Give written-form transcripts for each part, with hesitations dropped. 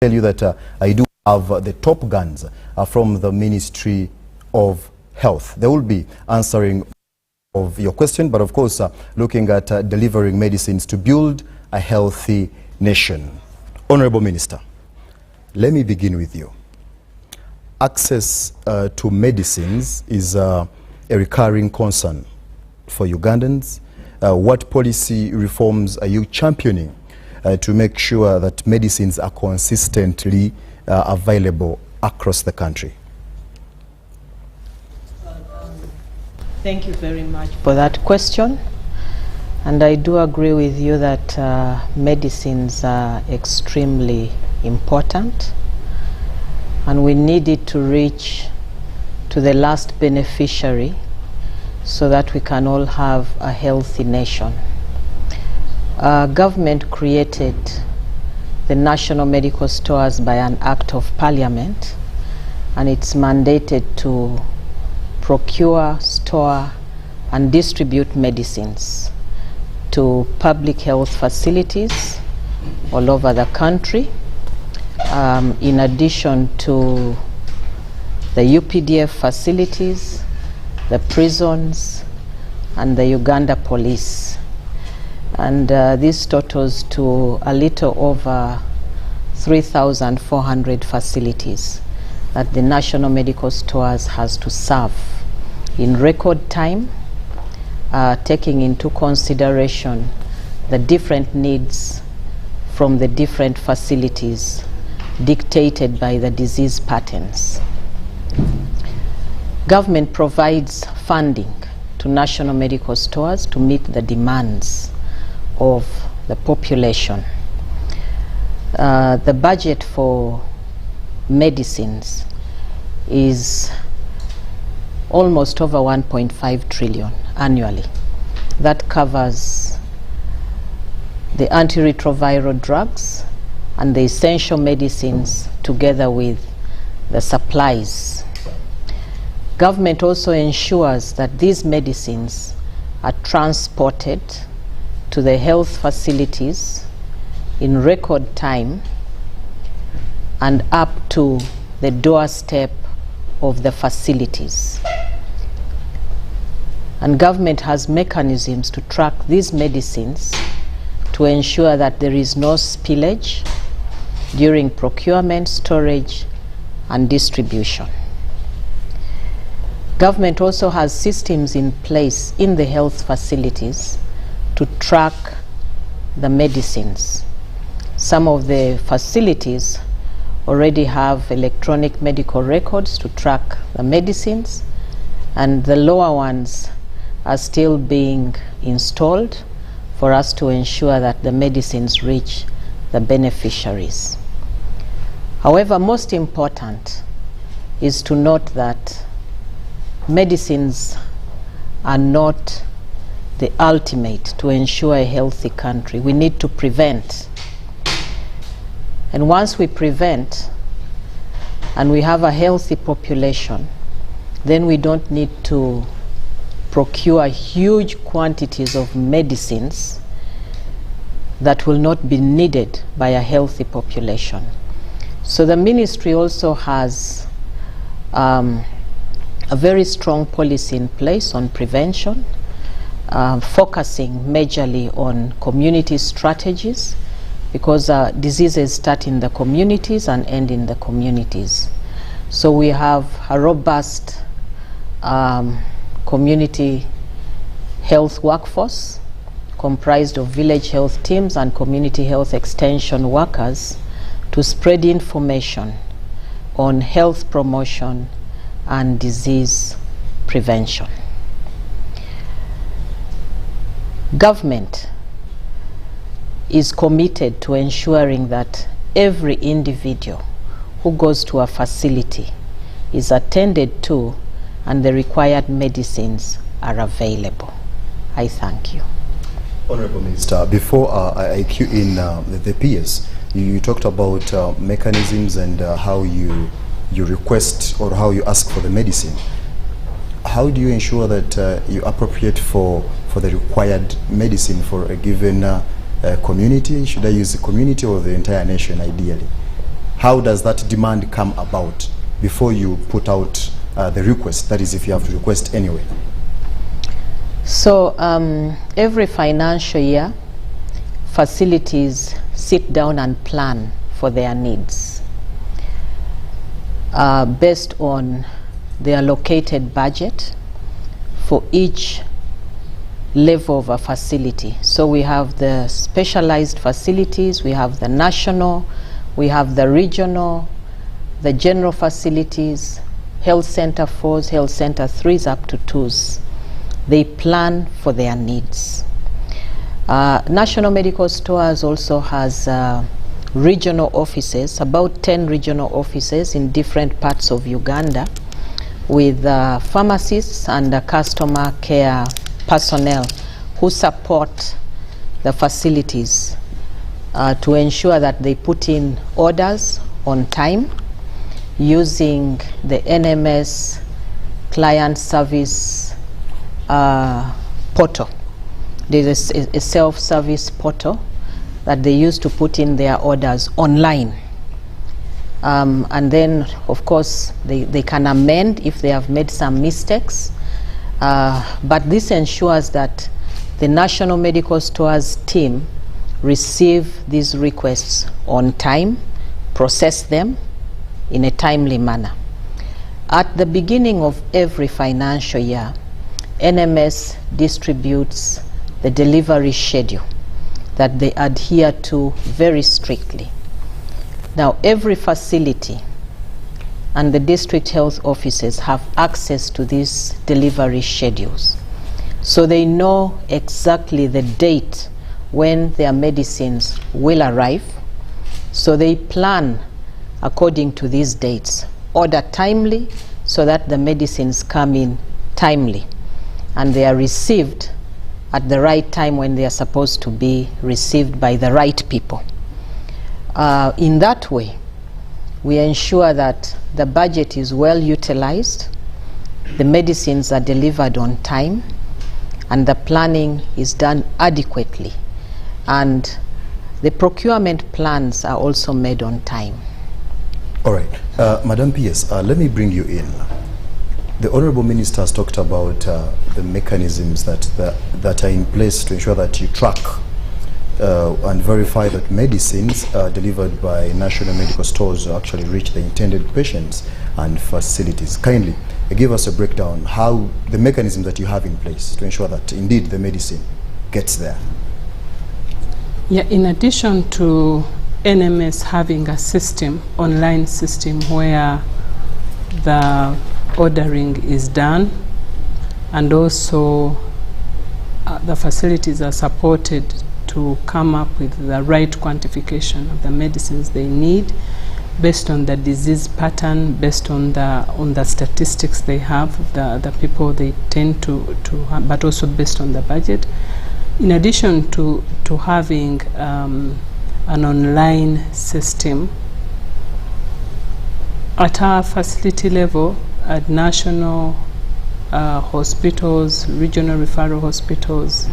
tell you that I do have the top guns from the Ministry of Health. They will be answering of your question, but of course looking at delivering medicines to build a healthy nation. Honorable Minister, let me begin with you. Access to medicines is a recurring concern for Ugandans. What policy reforms are you championing to make sure that medicines are consistently available across the country? Thank you very much for that question. And I do agree with you that medicines are extremely important, and we need it to reach to the last beneficiary so that we can all have a healthy nation. Government created the National Medical Stores by an Act of Parliament, and it's mandated to procure, store, and distribute medicines to public health facilities all over the country, in addition to the UPDF facilities, the prisons, and the Uganda police. And this totals to a little over 3,400 facilities that the National Medical Stores has to serve in record time, taking into consideration the different needs from the different facilities dictated by the disease patterns. Government provides funding to National Medical Stores to meet the demands of the population. The budget for medicines is almost over 1.5 trillion annually. That covers the antiretroviral drugs and the essential medicines together with the supplies. Government also ensures that these medicines are transported to the health facilities in record time and up to the doorstep of the facilities. And government has mechanisms to track these medicines to ensure that there is no spillage during procurement, storage, and distribution. Government also has systems in place in the health facilities to track the medicines. Some of the facilities already have electronic medical records to track the medicines, and the lower ones are still being installed for us to ensure that the medicines reach the beneficiaries. However, most important is to note that medicines are not the ultimate to ensure a healthy country. We need to prevent. And once we prevent and we have a healthy population, then we don't need to procure huge quantities of medicines that will not be needed by a healthy population. So the ministry also has a very strong policy in place on prevention, focusing majorly on community strategies, because diseases start in the communities and end in the communities. So we have a robust community health workforce comprised of village health teams and community health extension workers to spread information on health promotion and disease prevention. Government is committed to ensuring that every individual who goes to a facility is attended to and the required medicines are available. I thank you. Honorable Minister, before I cue in the peers, you talked about mechanisms and how you request or how you ask for the medicine. How do you ensure that you appropriate for the required medicine for a given community? Should I use the community or the entire nation ideally? how does that demand come about before you put out the request? That is, if you have to request anyway. So every financial year, facilities sit down and plan for their needs based on the allocated budget for each level of a facility. So we have the specialized facilities, we have the national, we have the regional, the general facilities, health center 4s, health center 3s up to 2s. They plan for their needs. National Medical Stores also has regional offices, about 10 regional offices in different parts of Uganda, with pharmacists and customer care personnel who support the facilities to ensure that they put in orders on time using the NMS client service portal. There's a self-service portal that they use to put in their orders online. And then, of course, they can amend if they have made some mistakes. But this ensures that the National Medical Stores team receive these requests on time, process them in a timely manner. At the beginning of every financial year, NMS distributes the delivery schedule that they adhere to very strictly. Now, every facility and the district health offices have access to these delivery schedules. So they know exactly the date when their medicines will arrive. So they plan according to these dates, order timely so that the medicines come in timely and they are received at the right time when they are supposed to be received by the right people. In that way, we ensure that the budget is well utilized, the medicines are delivered on time, and the planning is done adequately. And the procurement plans are also made on time. All right. Madam PS, let me bring you in. The Honorable Minister has talked about the mechanisms that are in place to ensure that you track and verify that medicines delivered by National Medical Stores actually reach the intended patients and facilities. Kindly give us a breakdown how the mechanisms that you have in place to ensure that indeed the medicine gets there. Yeah, in addition to NMS having a system, online system, where the ordering is done, and also the facilities are supported to come up with the right quantification of the medicines they need based on the disease pattern, based on the statistics they have, the people they tend to have, but also based on the budget. In addition to having an online system, at our facility level, at national hospitals, regional referral hospitals,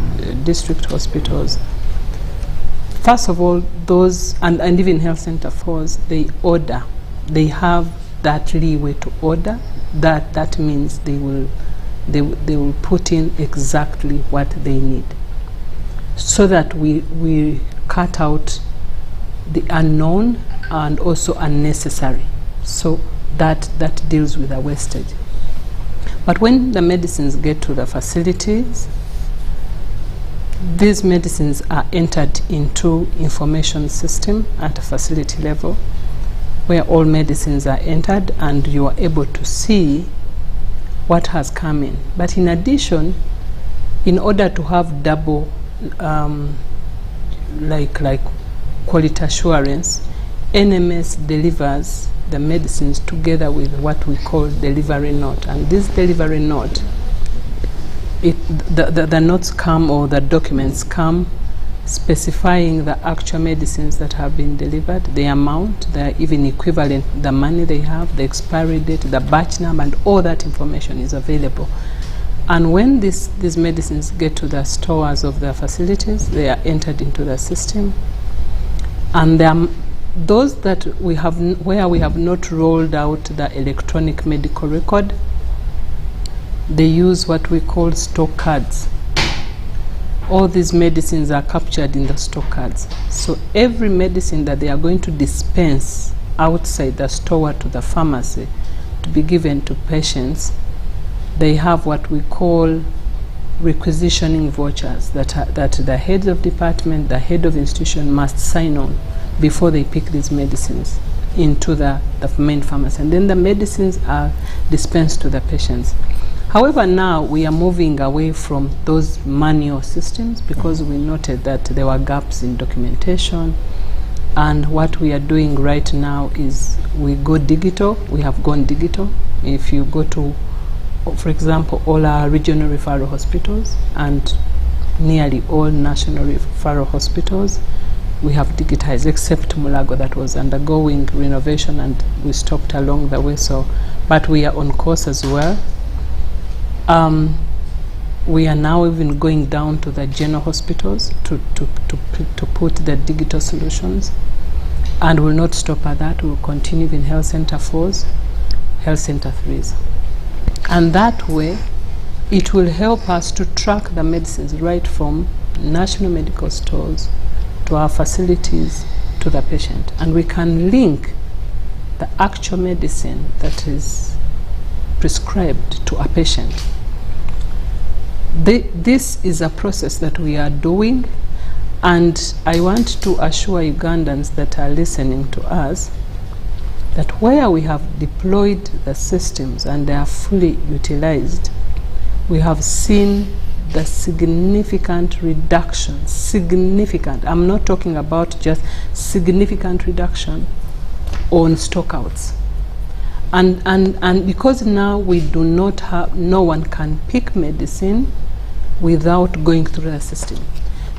district hospitals, first of all, those, and even health center 4s, they order. They have that leeway to order. That means they will put in exactly what they need, so that we cut out the unknown and also unnecessary. So that deals with the wastage. But when the medicines get to the facilities, these medicines are entered into information system at a facility level, where all medicines are entered and you are able to see what has come in. But in addition, in order to have double like quality assurance, NMS delivers the medicines together with what we call delivery note. And this delivery note, the notes come, or the documents come, specifying the actual medicines that have been delivered, the amount, the even equivalent, the money they have, the expiry date, the batch number, and all that information is available. And when these medicines get to the stores of the facilities, they are entered into the system, and those that we have, where we have not rolled out the electronic medical record, they use what we call stock cards. All these medicines are captured in the stock cards. So every medicine that they are going to dispense outside the store to the pharmacy to be given to patients, they have what we call requisitioning vouchers that the head of department, the head of institution must sign on before they pick these medicines into the main pharmacy. And then the medicines are dispensed to the patients. However, now we are moving away from those manual systems because we noted that there were gaps in documentation. And what we are doing right now is we go digital. We have gone digital. If you go to, for example, all our regional referral hospitals and nearly all national referral hospitals, we have digitized, except Mulago that was undergoing renovation and we stopped along the way. So, but we are on course as well. We are now even going down to the general hospitals to put the digital solutions, and will not stop at that. We will continue in Health Center 4s, Health Center 3s. And that way, it will help us to track the medicines right from national medical stores to our facilities to the patient. And we can link the actual medicine that is prescribed to a patient. This is a process that we are doing, and I want to assure Ugandans that are listening to us that where we have deployed the systems and they are fully utilized, we have seen the significant reduction, I'm not talking about just significant reduction on stockouts. And because now we do not have, no one can pick medicine without going through the system.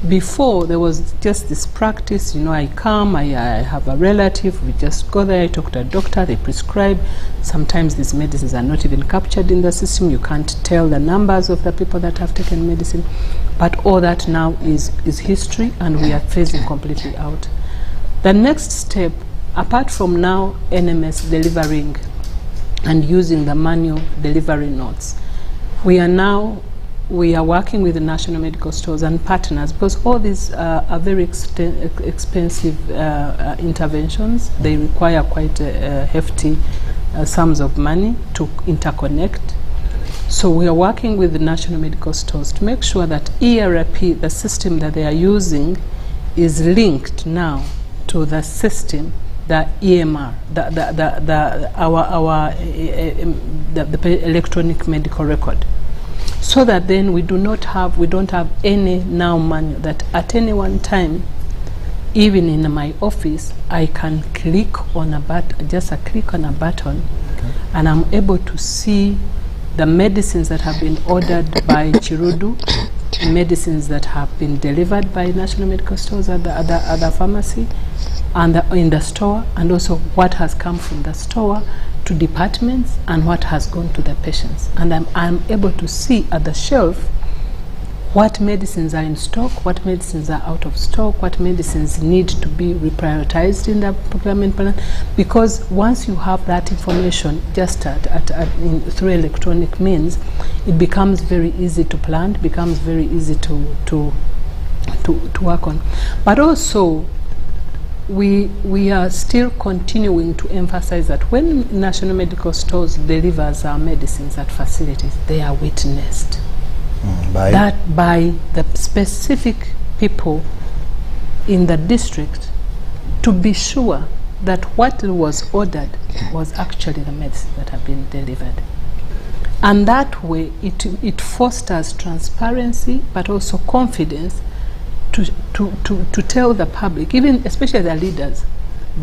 Before, there was just this practice, you know, I come, I have a relative, we just go there, I talk to a doctor, they prescribe. Sometimes these medicines are not even captured in the system. You can't tell the numbers of the people that have taken medicine. But all that now is history, and we are phasing completely out. The next step, apart from now NMS delivering and using the manual delivery notes, we are working with the national medical stores and partners, because all these are very expensive interventions. They require quite hefty sums of money to interconnect. So we are working with the national medical stores to make sure that ERP, the system that they are using, is linked now to the system, the EMR, the electronic medical record, so that then we don't have any now manual, that at any one time, even in my office, I can click on a button, just a click on a button, okay, and I'm able to see the medicines that have been ordered by Chirudu, medicines that have been delivered by national medical stores at the pharmacy and in the store, and also what has come from the store to departments and what has gone to the patients. And I'm able to see at the shelf what medicines are in stock, what medicines are out of stock, what medicines need to be reprioritized in the procurement plan. Because once you have that information just through electronic means, it becomes very easy to plan, it becomes very easy to work on. But also, we are still continuing to emphasize that when national medical stores delivers our medicines at facilities, they are witnessed. By the specific people in the district, to be sure that what was ordered was actually the medicine that have been delivered. And that way it fosters transparency, but also confidence to tell the public, even especially the leaders,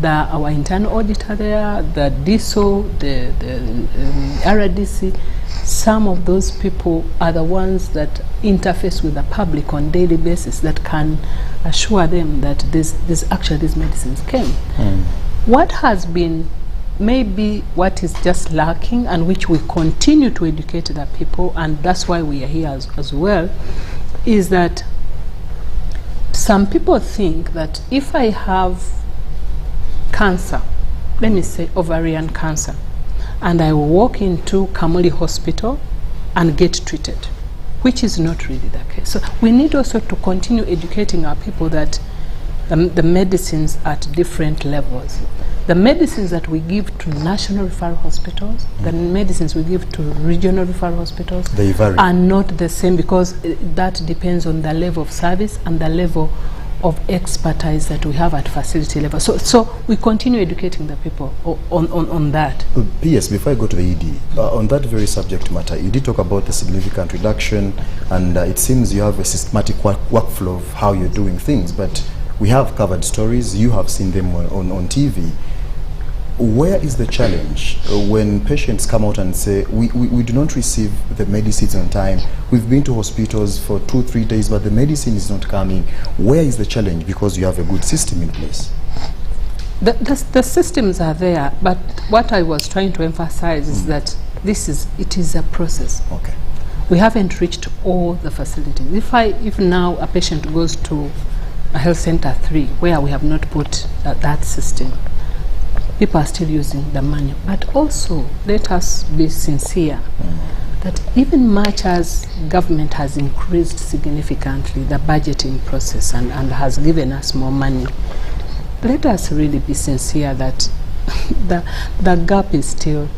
our internal auditor there, the DSO, the RDC, some of those people are the ones that interface with the public on a daily basis, that can assure them that these medicines came. What has been maybe what is just lacking, and which we continue to educate the people, and that's why we are here as well, is that some people think that if I have cancer, let me say ovarian cancer, and I walk into Kamuli Hospital and get treated, which is not really the case. So we need also to continue educating our people that the medicines at different levels. The medicines that we give to national referral hospitals, the medicines we give to regional referral hospitals they vary, are not the same, because that depends on the level of service and the level of expertise that we have at facility level. So we continue educating the people on that. PS, before I go to the ED, on that very subject matter, you did talk about the significant reduction, and it seems you have a systematic workflow of how you're doing things, but we have covered stories, you have seen them on TV. Where is the challenge when patients come out and say, we do not receive the medicines on time, we've been to hospitals for 2-3 days, but the medicine is not coming? Where is the challenge? Because you have a good system in place. The systems are there, but what I was trying to emphasize is that it is a process. Okay. We haven't reached all the facilities. If now a patient goes to a health center 3, where we have not put that system, people are still using the manual. But also, let us be sincere that even much as government has increased significantly the budgeting process and has given us more money, let us really be sincere that the gap is still,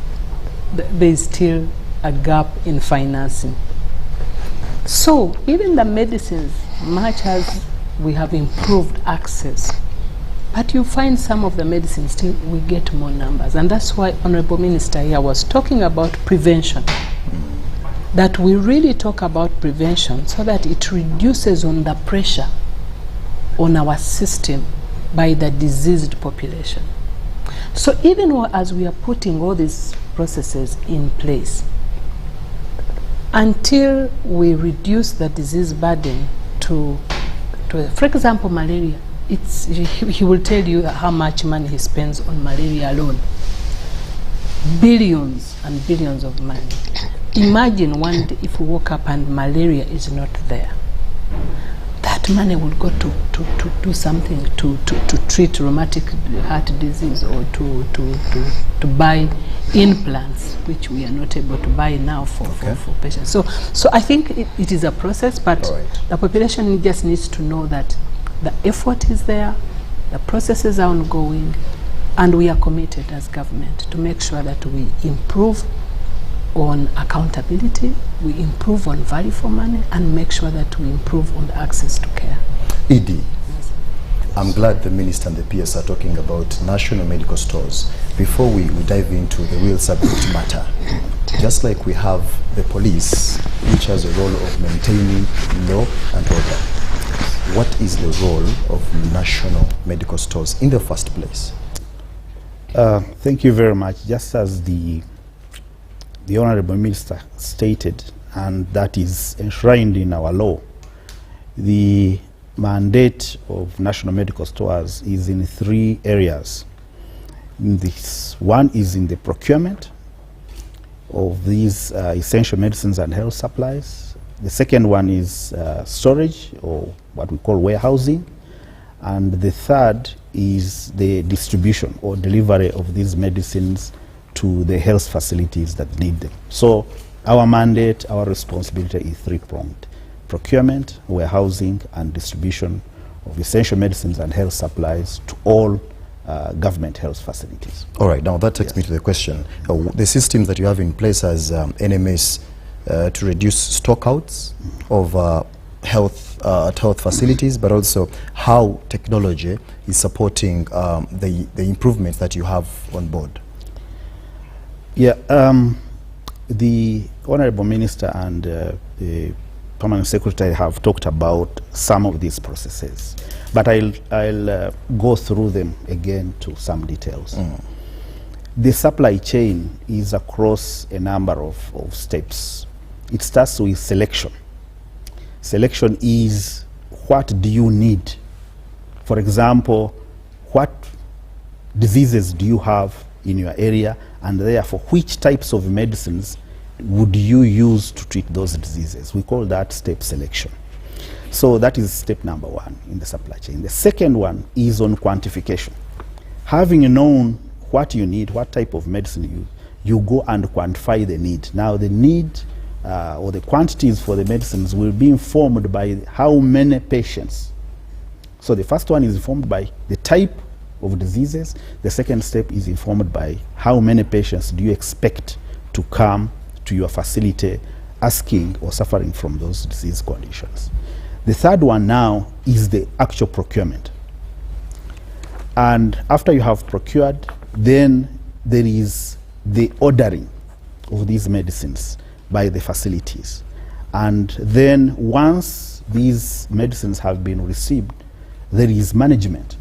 there is still a gap in financing. So even the medicines, much as we have improved access, but you find some of the medicines still we get more numbers, and that's why Honorable Minister here was talking about prevention. That we really talk about prevention so that it reduces on the pressure on our system by the diseased population. So even as we are putting all these processes in place, until we reduce the disease burden to for example, malaria, he will tell you how much money he spends on malaria alone. Billions and billions of money. Imagine one day if we woke up and malaria is not there. That money would go to do something to treat rheumatic heart disease, or to buy implants, which we are not able to buy now for patients. So I think it is a process, but the population just needs to know that the effort is there, the processes are ongoing, and we are committed as government to make sure that we improve on accountability, we improve on value for money, and make sure that we improve on the access to care. ED, yes. I'm glad the Minister and the PS are talking about national medical stores. Before we dive into the real subject matter, just like we have the police, which has a role of maintaining law and order, what is the role of national medical stores in the first place? Thank you very much. Just as the Honorable Minister stated, and that is enshrined in our law, the mandate of national medical stores is in 3 areas. One is in the procurement of these essential medicines and health supplies. The second one is storage, or what we call warehousing. And the third is the distribution or delivery of these medicines to the health facilities that need them. So our mandate, our responsibility is 3-pronged: procurement, warehousing, and distribution of essential medicines and health supplies to all government health facilities. All right, now that takes me to the question. The systems that you have in place as NMS to reduce stockouts of health facilities, but also how technology is supporting the improvements that you have on board. Yeah, the Honorable Minister and the Permanent Secretary have talked about some of these processes, but I'll go through them again to some details. The supply chain is across a number of steps. It starts with selection. Selection is, what do you need? For example, what diseases do you have in your area, and therefore which types of medicines would you use to treat those diseases? We call that step selection. So that is step number 1 in the supply chain. The second one is on quantification. Having known what you need, what type of medicine you go and quantify the need. Now the need or the quantities for the medicines will be informed by how many patients. So the first one is informed by the type of diseases. The second step is informed by how many patients do you expect to come to your facility asking or suffering from those disease conditions. The third one now is the actual procurement. And after you have procured, then there is the ordering of these medicines by the facilities. And then once these medicines have been received, there is management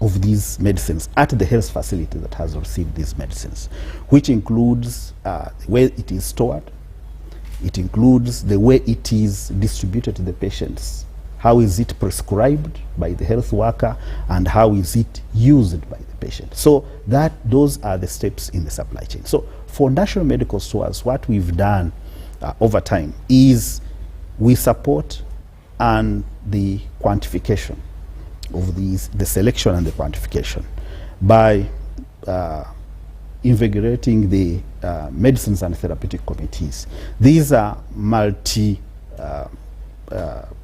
of these medicines at the health facility that has received these medicines, which includes the way it is stored, it includes the way it is distributed to the patients, how is it prescribed by the health worker, and how is it used by the patient. So those are the steps in the supply chain. So for National Medical Stores, what we've done over time is we support and the quantification of the selection and the quantification by invigorating the medicines and therapeutic committees. These are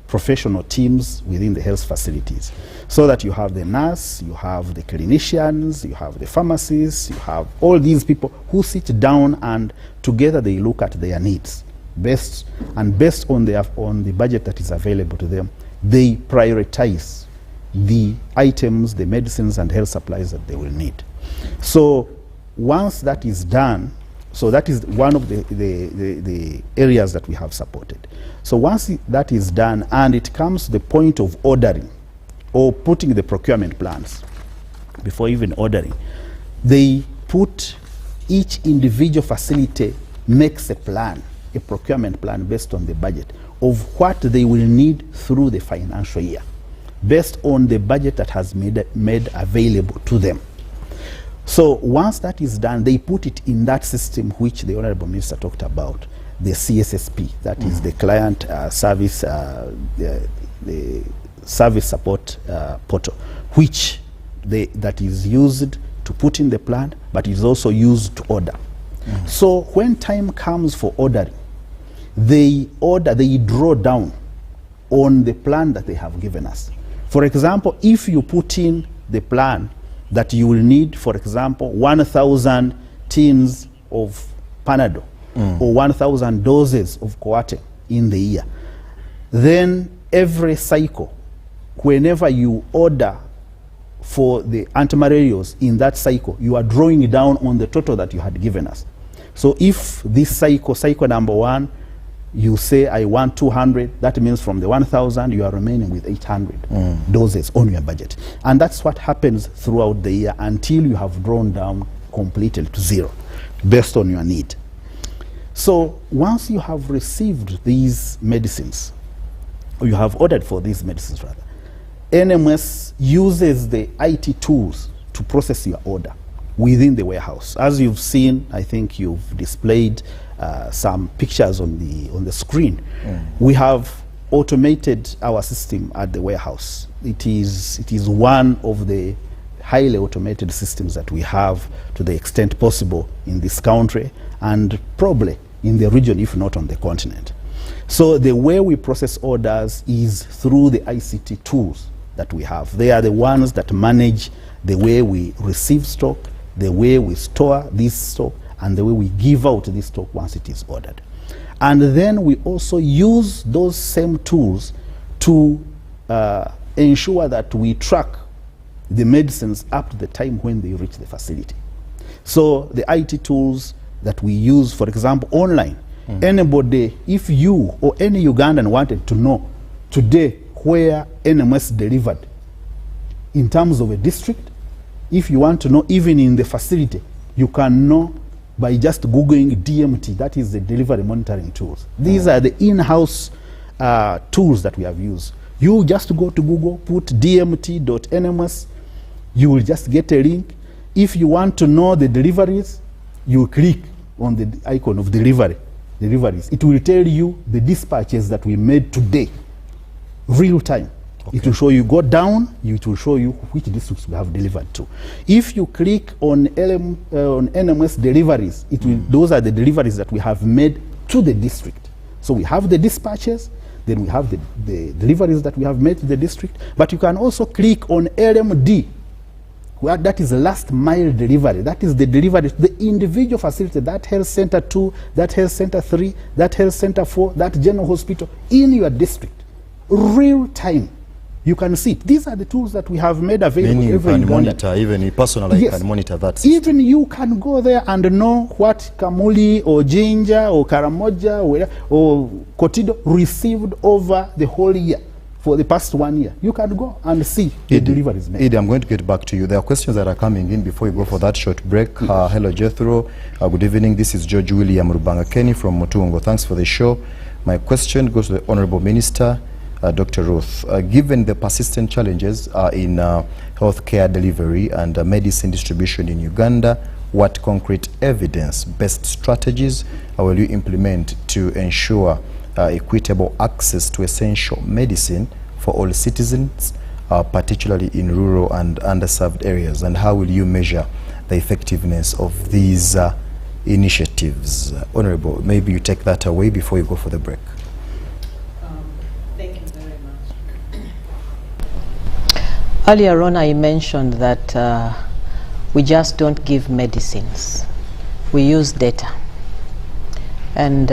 professional teams within the health facilities, so that you have the nurse, you have the clinicians, you have the pharmacists, you have all these people who sit down and together they look at their needs based on the budget that is available to them. They prioritize the items, the medicines and health supplies that they will need. So once that is done, so that is one of the areas that we have supported. So once that is done and it comes to the point of ordering or putting the procurement plans, before even ordering, they put each individual facility makes a plan, a procurement plan based on the budget of what they will need through the financial year, based on the budget that has made available to them. So once that is done, they put it in that system which the Honorable Minister talked about, the CSSP, that is the Client Service, the Service Support Portal, which that is used to put in the plan, but is also used to order. So when time comes for ordering, they draw down on the plan that they have given us. For example, if you put in the plan that you will need, for example, 1,000 tins of Panadol or 1,000 doses of Coartem in the year, then every cycle, whenever you order for the antimalarials in that cycle, you are drawing down on the total that you had given us. So if this cycle number 1, you say I want 200, that means from the 1,000 you are remaining with 800 doses on your budget. And that's what happens throughout the year until you have drawn down completely to zero based on your need. So once you have received these medicines, or you have ordered for these medicines rather, NMS uses the IT tools to process your order within the warehouse. As you've seen, I think you've displayed some pictures on the screen. We have automated our system at the warehouse. It is one of the highly automated systems that we have to the extent possible in this country and probably in the region, if not on the continent. So the way we process orders is through the ICT tools that we have. They are the ones that manage the way we receive stock, the way we store this stock, and the way we give out this stock once it is ordered. And then we also use those same tools to ensure that we track the medicines up to the time when they reach the facility. So the IT tools that we use, for example, online, anybody, if you or any Ugandan wanted to know today where NMS delivered in terms of a district, if you want to know even in the facility, you can know by just Googling DMT, that is the delivery monitoring tools. These are the in-house tools that we have used. You just go to Google, put dmt.nms, you will just get a link. If you want to know the deliveries, you click on the icon of deliveries. It will tell you the dispatches that we made today, real time. Okay. It will show you, go down, it will show you which districts we have delivered to. If you click on on NMS deliveries, it will, those are the deliveries that we have made to the district. So we have the dispatches, then we have the deliveries that we have made to the district, but you can also click on LMD, where that is last mile delivery. That is the delivery, the individual facility, that health center 2, that health center 3, that health center 4, that general hospital in your district. Real time. You can see it. These are the tools that we have made available. Meaning you can monitor, even a person yes. can monitor that system. Even you can go there and know what Kamuli or Jinja or Karamoja or Kotido received over the whole year. For the past 1 year, you can go and see the deliveries made. Idi, I'm going to get back to you. There are questions that are coming in before we go for that short break. Hello, Jethro. Good evening. This is George William Rubanga-Kenny from Mutungo. Thanks for the show. My question goes to the Honorable Minister, Dr. Ruth. Given the persistent challenges in healthcare delivery and medicine distribution in Uganda, what concrete evidence-based strategies will you implement to ensure equitable access to essential medicine for all citizens, particularly in rural and underserved areas? And how will you measure the effectiveness of these initiatives? Honorable, maybe you take that away before you go for the break. Thank you very much. Earlier on, I mentioned that we just don't give medicines. We use data. And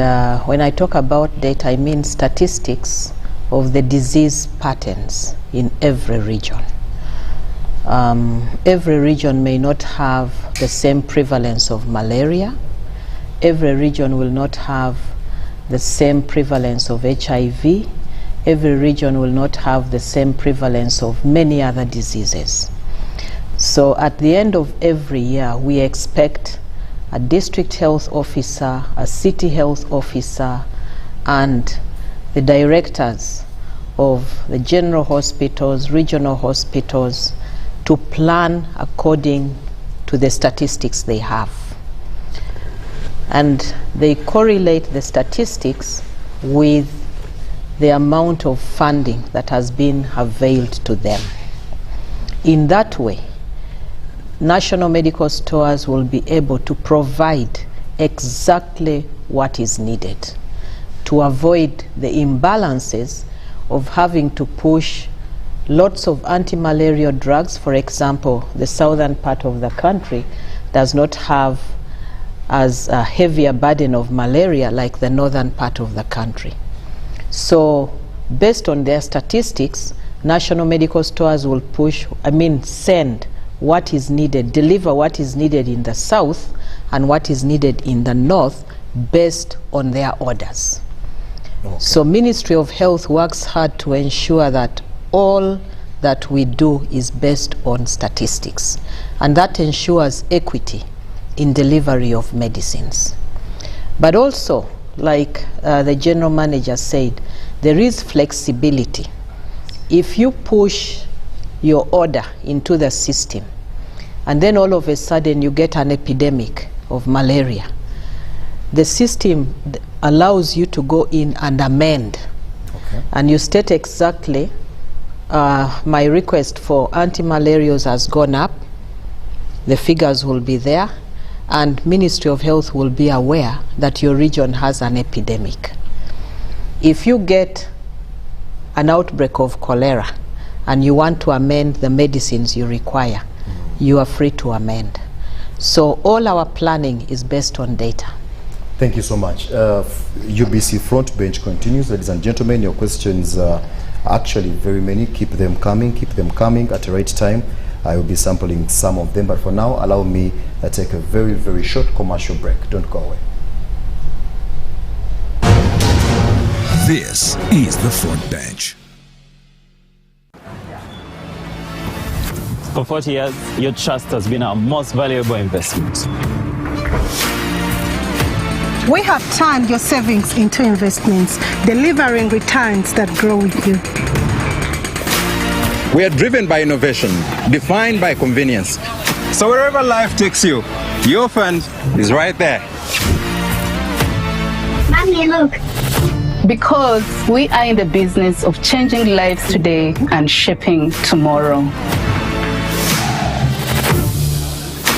when I talk about data, I mean statistics of the disease patterns in every region. Every region may not have the same prevalence of malaria. Every region will not have the same prevalence of HIV. Every region will not have the same prevalence of many other diseases. So at the end of every year, we expect a district health officer, a city health officer, and the directors of the general hospitals, regional hospitals, to plan according to the statistics they have. And they correlate the statistics with the amount of funding that has been availed to them. In that way, national medical stores will be able to provide exactly what is needed to avoid the imbalances of having to push lots of anti-malarial drugs. For example, the southern part of the country does not have as a heavier burden of malaria like the northern part of the country. So based on their statistics, national medical stores will send what is needed, deliver what is needed in the south and what is needed in the north based on their orders. Okay. So Ministry of Health works hard to ensure that all that we do is based on statistics, and that ensures equity in delivery of medicines. But also, like the general manager said, there is flexibility. If you push your order into the system and then all of a sudden you get an epidemic of malaria, the system allows you to go in and amend. Okay. And you state exactly, my request for anti-malarials has gone up, the figures will be there, and Ministry of Health will be aware that your region has an epidemic. If you get an outbreak of cholera and you want to amend the medicines you require, you are free to amend. So all our planning is based on data. Thank you so much. UBC Front Bench continues. Ladies and gentlemen, your questions are actually very many. Keep them coming at the right time. I will be sampling some of them, but for now, allow me to take a very, very short commercial break. Don't go away. This is the Front Bench. For 40 years, your trust has been our most valuable investment. We have turned your savings into investments, delivering returns that grow with you. We are driven by innovation, defined by convenience. So wherever life takes you, your fund is right there. Mommy, look. Because we are in the business of changing lives today and shaping tomorrow.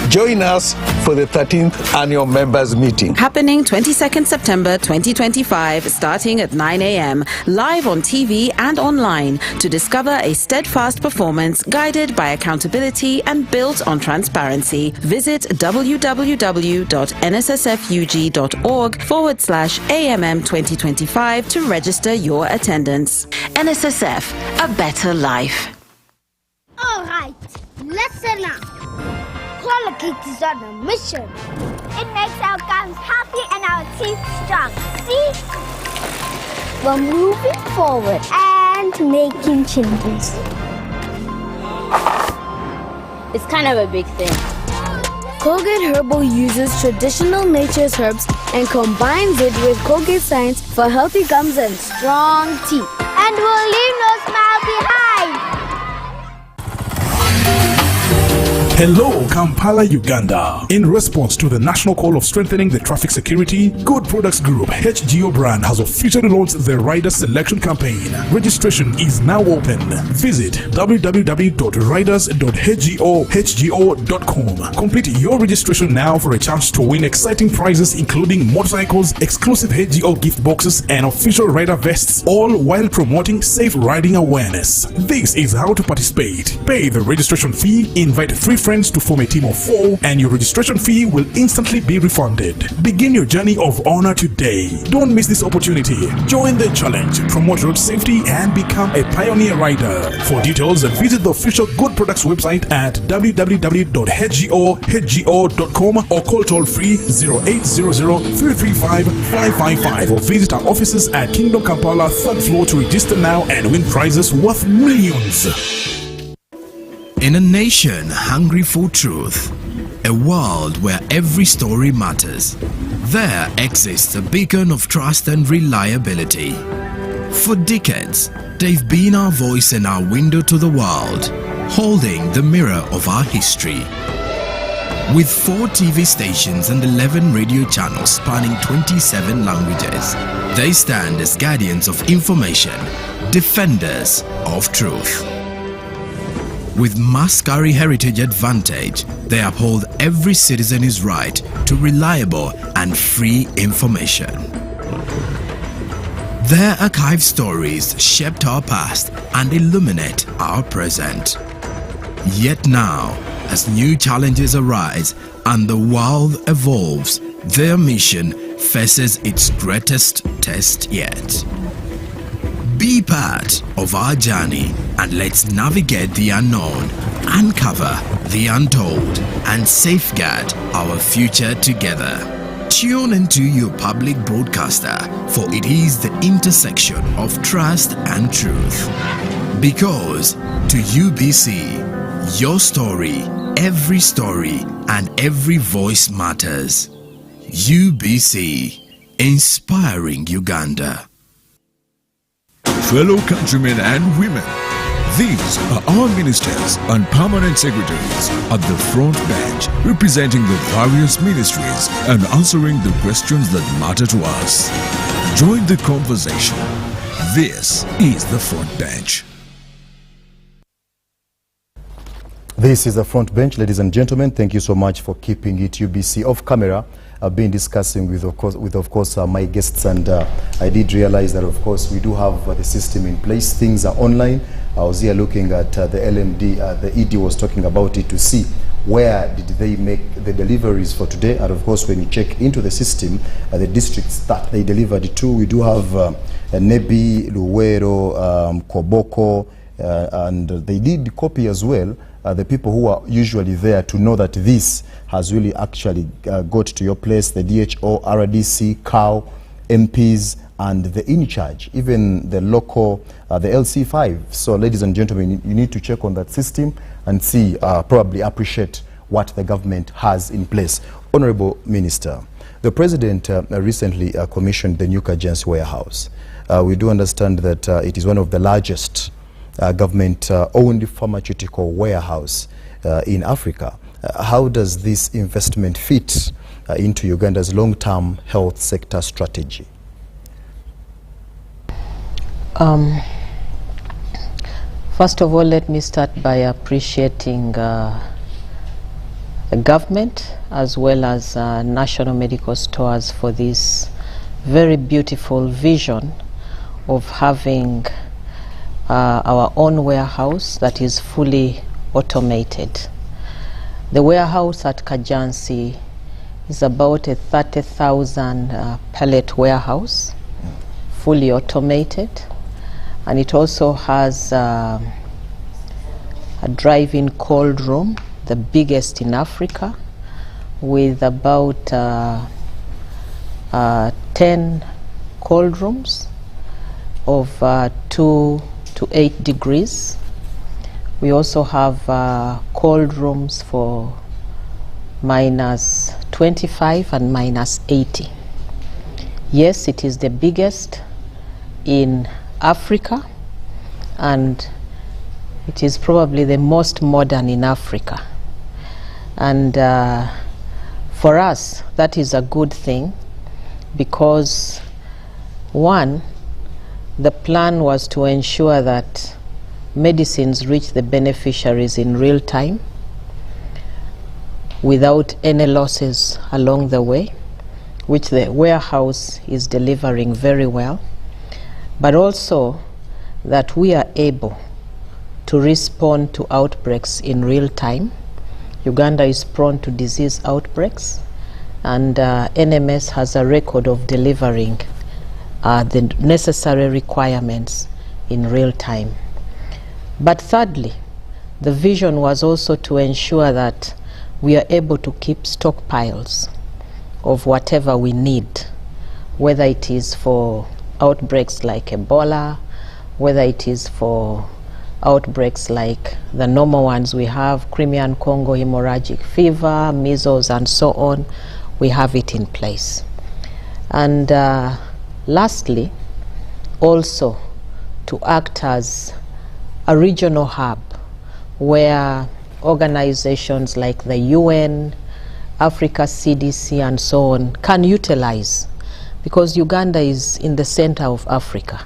Join us for the 13th annual members meeting. Happening 22nd September 2025, starting at 9 a.m. live on TV and online to discover a steadfast performance guided by accountability and built on transparency. Visit www.nssfug.org/AMM 2025 to register your attendance. NSSF, a better life. All right, listen up. Colocate is on a mission. It makes our gums healthy and our teeth strong. See? We're moving forward and making changes. It's kind of a big thing. Colgate Herbal uses traditional nature's herbs and combines it with Colgate Science for healthy gums and strong teeth. And we'll leave no smile behind. Hello, Kampala, Uganda. In response to the national call of strengthening the traffic security, Good Products Group HGO brand has officially launched the Rider Selection Campaign. Registration is now open. Visit www.riders.hgo.com. Complete your registration now for a chance to win exciting prizes including motorcycles, exclusive HGO gift boxes, and official rider vests, all while promoting safe riding awareness. This is how to participate. Pay the registration fee, invite 3 friends to form a team of 4, and your registration fee will instantly be refunded. Begin your journey of honor today. Don't miss this opportunity. Join the challenge, promote road safety, and become a pioneer rider. For details, visit the official Good Products website at www.hgo.com or call toll free 0800-335-555 or visit our offices at Kingdom Kampala 3rd floor to register now and win prizes worth millions. In a nation hungry for truth, a world where every story matters, there exists a beacon of trust and reliability. For decades, they've been our voice and our window to the world, holding the mirror of our history. With 4 TV stations and 11 radio channels spanning 27 languages, they stand as guardians of information, defenders of truth. With Mascari Heritage Advantage, they uphold every citizen's right to reliable and free information. Their archive stories shaped our past and illuminate our present. Yet now, as new challenges arise and the world evolves, their mission faces its greatest test yet. Be part of our journey and let's navigate the unknown, uncover the untold, and safeguard our future together. Tune into your public broadcaster, for it is the intersection of trust and truth. Because to UBC, your story, and every voice matters. UBC, inspiring Uganda. Fellow countrymen and women, these are our ministers and permanent secretaries at the front bench, representing the various ministries and answering the questions that matter to us. Join the conversation. This is the front bench. This is the front bench, ladies and gentlemen. Thank you so much for keeping it UBC off camera. I've been discussing with of course my guests, and I did realize that of course we do have the system in place. Things are online. I was here looking at the LMD, the ED was talking about it to see where did they make the deliveries for today. And of course when you check into the system, the districts that they delivered it to, we do have Nebi, Luwero, Koboko, and they did copy as well the people who are usually there to know that this has really actually got to your place, the DHO, RDC, COW, MPs, and the in charge, even the local, the LC5. So ladies and gentlemen, you need to check on that system and see, probably appreciate what the government has in place. Honorable Minister, the President recently commissioned the New Kajensi warehouse. We do understand that it is one of the largest government-owned pharmaceutical warehouse in Africa. How does this investment fit into Uganda's long-term health sector strategy? First of all, let me start by appreciating the government as well as National Medical Stores for this very beautiful vision of having our own warehouse that is fully automated. The warehouse at Kajansi is about a 30,000 pallet warehouse, fully automated, and it also has a drive-in cold room, the biggest in Africa, with about 10 cold rooms of 2 to 8 degrees. We also have cold rooms for -25 and -80. Yes, it is the biggest in Africa, and it is probably the most modern in Africa. And for us, that is a good thing, because one, the plan was to ensure that medicines reach the beneficiaries in real time without any losses along the way, which the warehouse is delivering very well, but also that we are able to respond to outbreaks in real time. Uganda is prone to disease outbreaks, and NMS has a record of delivering the necessary requirements in real time. But thirdly, the vision was also to ensure that we are able to keep stockpiles of whatever we need, whether it is for outbreaks like Ebola, whether it is for outbreaks like the normal ones we have, Crimean Congo hemorrhagic fever, measles, and so on. We have it in place. And lastly, also to act as a regional hub where organizations like the UN, Africa CDC, and so on can utilize, because Uganda is in the center of Africa.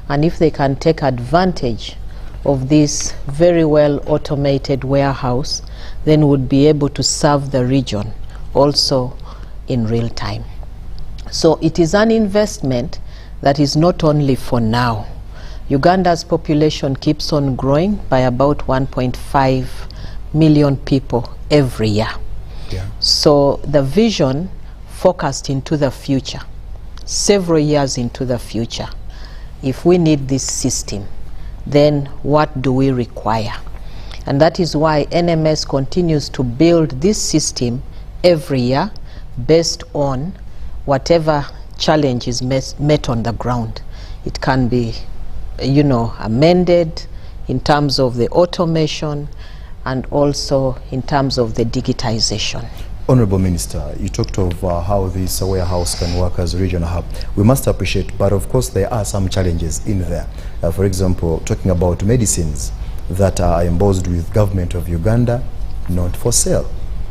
And if they can take advantage of this very well automated warehouse, then would be able to serve the region also in real time. So it is an investment that is not only for now. Uganda's population keeps on growing by about 1.5 million people every year. Yeah. So the vision focused into the future, several years into the future. If we need this system, then what do we require? And that is why NMS continues to build this system every year based on whatever challenge is met on the ground. It can be, amended in terms of the automation and also in terms of the digitization. Honorable Minister, you talked of how this warehouse can work as a regional hub. We must appreciate, but of course there are some challenges in there. For example, talking about medicines that are embossed with government of Uganda, not for sale.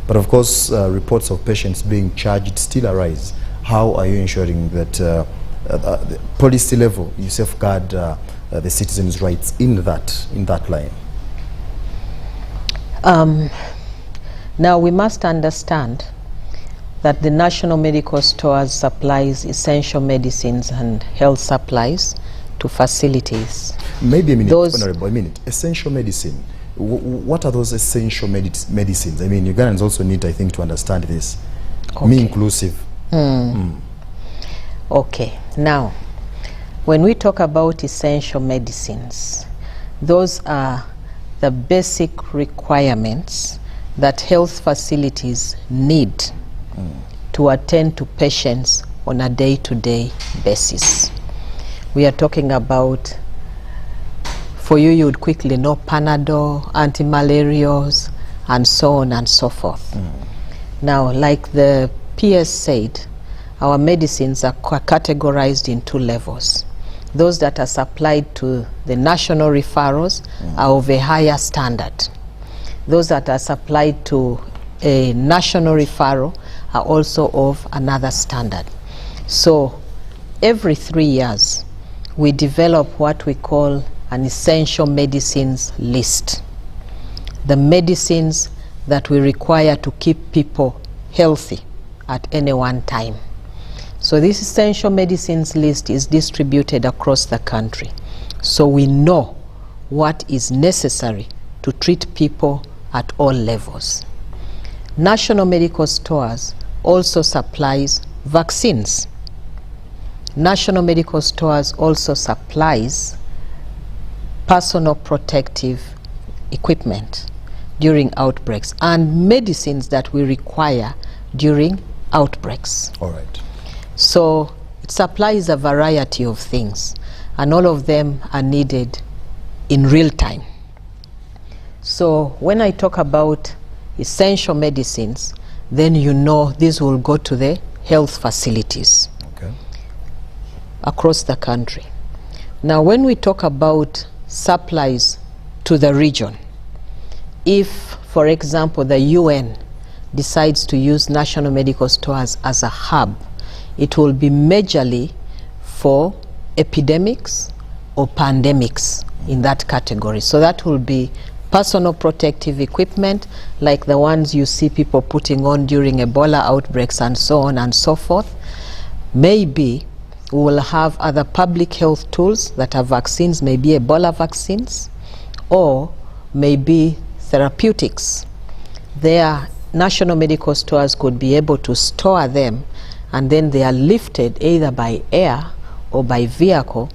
But of course, reports of patients being charged still arise. How are you ensuring that the policy level you safeguard the citizens' rights in that line? Now we must understand that the National Medical Stores supplies essential medicines and health supplies to facilities. Maybe a minute, Honorable, a minute. Essential medicine. What are those essential medicines? I mean, Ugandans also need, I think, to understand this. Okay. Me inclusive. Okay. Now, when we talk about essential medicines, those are the basic requirements that health facilities need to attend to patients on a day-to-day basis. We are talking about, for you would quickly know, Panadol, anti-malarials, and so on and so forth. Now, like the PS said, our medicines are categorized in 2 levels. Those that are supplied to the national referrals are of a higher standard. Those that are supplied to a national referral are also of another standard. So every 3 years, we develop what we call an essential medicines list. The medicines that we require to keep people healthy at any one time. So this essential medicines list is distributed across the country. So we know what is necessary to treat people at all levels. National Medical Stores also supplies vaccines. National Medical Stores also supplies personal protective equipment during outbreaks and medicines that we require during outbreaks. All right. So it supplies a variety of things, and all of them are needed in real time. So when I talk about essential medicines, then you know these will go to the health facilities across the country. Now when we talk about supplies to the region, if, for example, the UN decides to use National Medical Stores as a hub, it will be majorly for epidemics or pandemics in that category. So that will be personal protective equipment like the ones you see people putting on during Ebola outbreaks and so on and so forth. Maybe we will have other public health tools that are vaccines, maybe Ebola vaccines, or maybe therapeutics. Their National Medical Stores could be able to store them, and then they are lifted either by air or by vehicle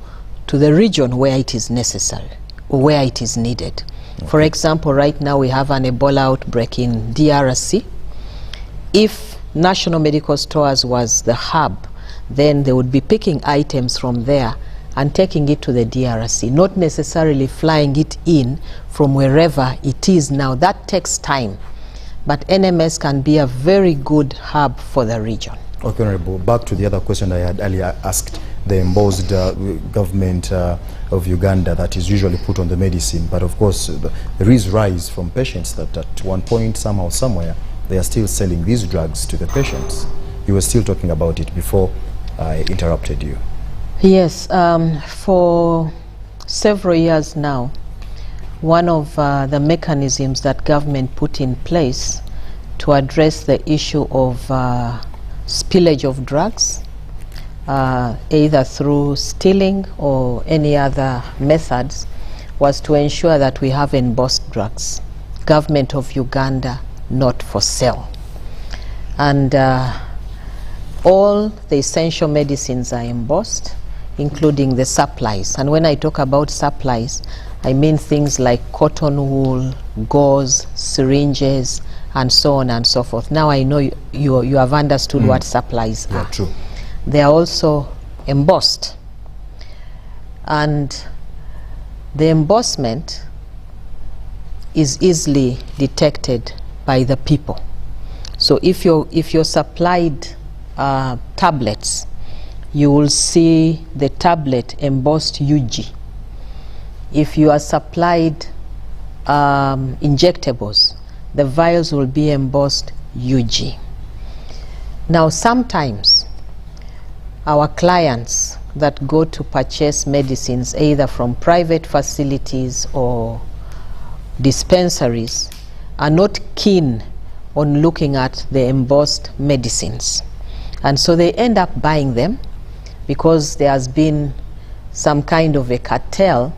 to the region where it is necessary or where it is needed. For example, right now we have an Ebola outbreak in DRC. If National Medical Stores was the hub, then they would be picking items from there and taking it to the DRC, not necessarily flying it in from wherever it is now. That takes time, but NMS can be a very good hub for the region. Okay, Honorable, back to the other question I had earlier asked, the embossed government of Uganda that is usually put on the medicine, but of course there is rise from patients that at one point, somehow, somewhere, they are still selling these drugs to the patients. You were still talking about it before I interrupted you. Yes, for several years now, one of the mechanisms that government put in place to address the issue of spillage of drugs, either through stealing or any other methods, was to ensure that we have embossed drugs. Government of Uganda, not for sale. And all the essential medicines are embossed, including the supplies. And when I talk about supplies, I mean things like cotton wool, gauze, syringes, and so on and so forth. Now I know you have understood what supplies are. True. They are also embossed. And the embossment is easily detected by the people. So if you're supplied tablets, you will see the tablet embossed UG. If you are supplied injectables, the vials will be embossed UG. Now sometimes our clients that go to purchase medicines either from private facilities or dispensaries are not keen on looking at the embossed medicines, and so they end up buying them because there has been some kind of a cartel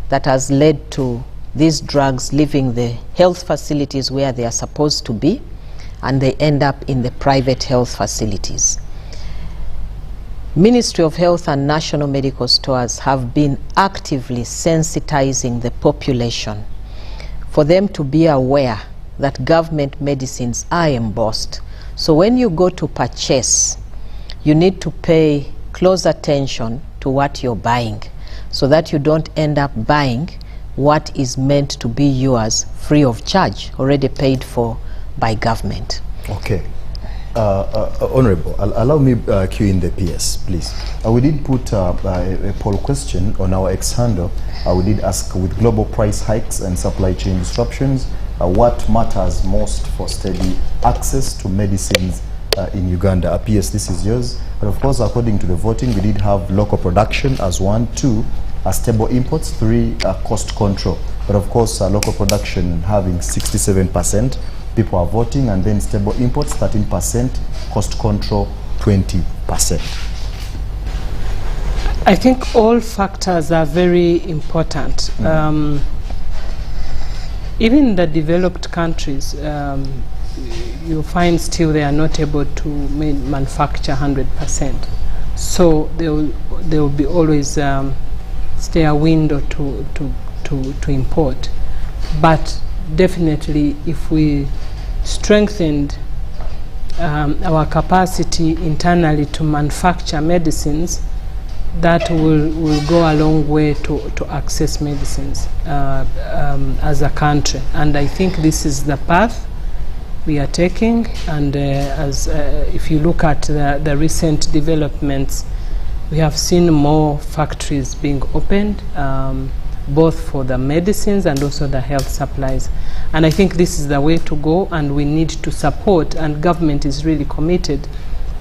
that has led to these drugs leaving the health facilities where they are supposed to be, and they end up in the private health facilities. Ministry of Health and National Medical Stores have been actively sensitizing the population for them to be aware that government medicines are embossed. So when you go to purchase, you need to pay close attention to what you're buying so that you don't end up buying what is meant to be yours free of charge, already paid for by government. Okay. Honorable, allow me cue in the PS, please. We did put a poll question on our X handle. We did ask, with global price hikes and supply chain disruptions, what matters most for steady access to medicines in Uganda. PS, this is yours. But of course, according to the voting, we did have local production as 1, 2, stable imports, 3, cost control. But of course, local production having 67%, people are voting, and then stable imports 13%, cost control 20%. I think all factors are very important. Even in the developed countries, you find still they are not able to manufacture 100%. So there will be always stay a window to import. But definitely, if we strengthened our capacity internally to manufacture medicines, that will go a long way to access medicines as a country. And I think this is the path we are taking. And if you look at the recent developments, we have seen more factories being opened, both for the medicines and also the health supplies. And I think this is the way to go, and we need to support, and government is really committed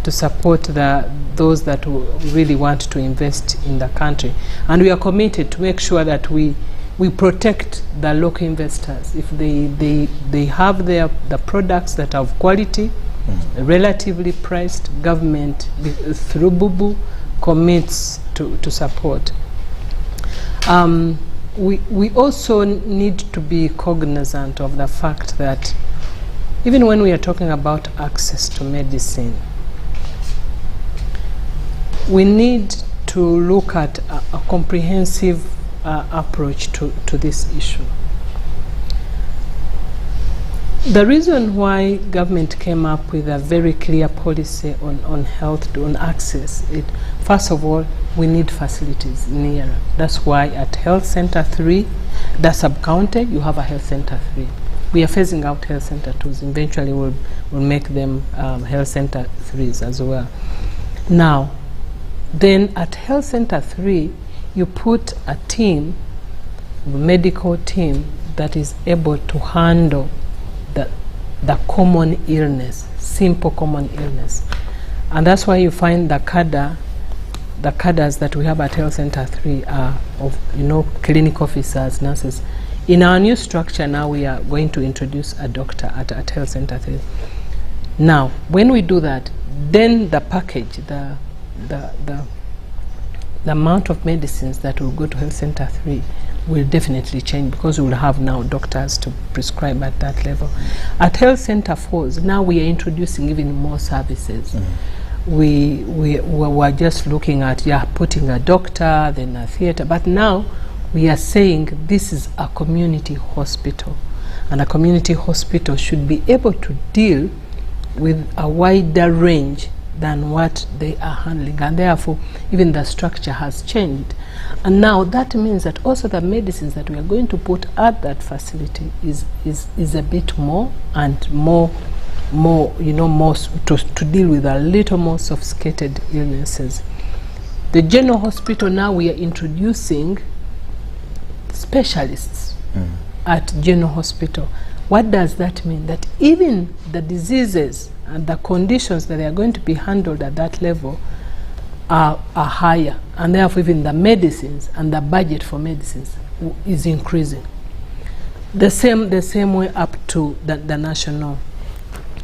to support those that really want to invest in the country. And we are committed to make sure that we protect the local investors. If they have the products that are of quality, relatively priced, government through BUBU commits to support. We also need to be cognizant of the fact that even when we are talking about access to medicine, we need to look at a comprehensive approach to this issue. The reason why government came up with a very clear policy on health, on access, first of all, we need facilities nearer. That's why at Health Center 3, the sub-county, you have a Health Center 3. We are phasing out Health Center 2s. Eventually, we'll make them Health Center 3s as well. Now, then at Health Center 3, you put a team, a medical team, that is able to handle the common illness, simple common illness. And that's why you find the cadres that we have at Health Center 3 are of, clinic officers, nurses. In our new structure now, we are going to introduce a doctor at Health Center 3. Now, when we do that, then the package, the amount of medicines that will go to Health Center 3 will definitely change, because we will have now doctors to prescribe at that level. At Health Center 4s, now we are introducing even more services. We were just looking at putting a doctor, then a theater, but now we are saying this is a community hospital, and a community hospital should be able to deal with a wider range than what they are handling, and therefore even the structure has changed. And now that means that also the medicines that we are going to put at that facility is a bit more and more to deal with a little more sophisticated illnesses. The general hospital, now we are introducing specialists at general hospital. What does that mean? That even the diseases and the conditions that are going to be handled at that level are higher, and therefore even the medicines and the budget for medicines is increasing. The same way up to the national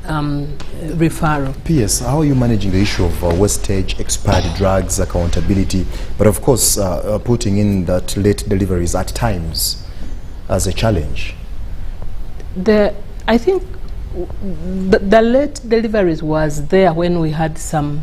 referral. PS, how are you managing the issue of wastage, expired drugs, accountability, but of course putting in that late deliveries at times as a challenge? I think the late deliveries was there when we had some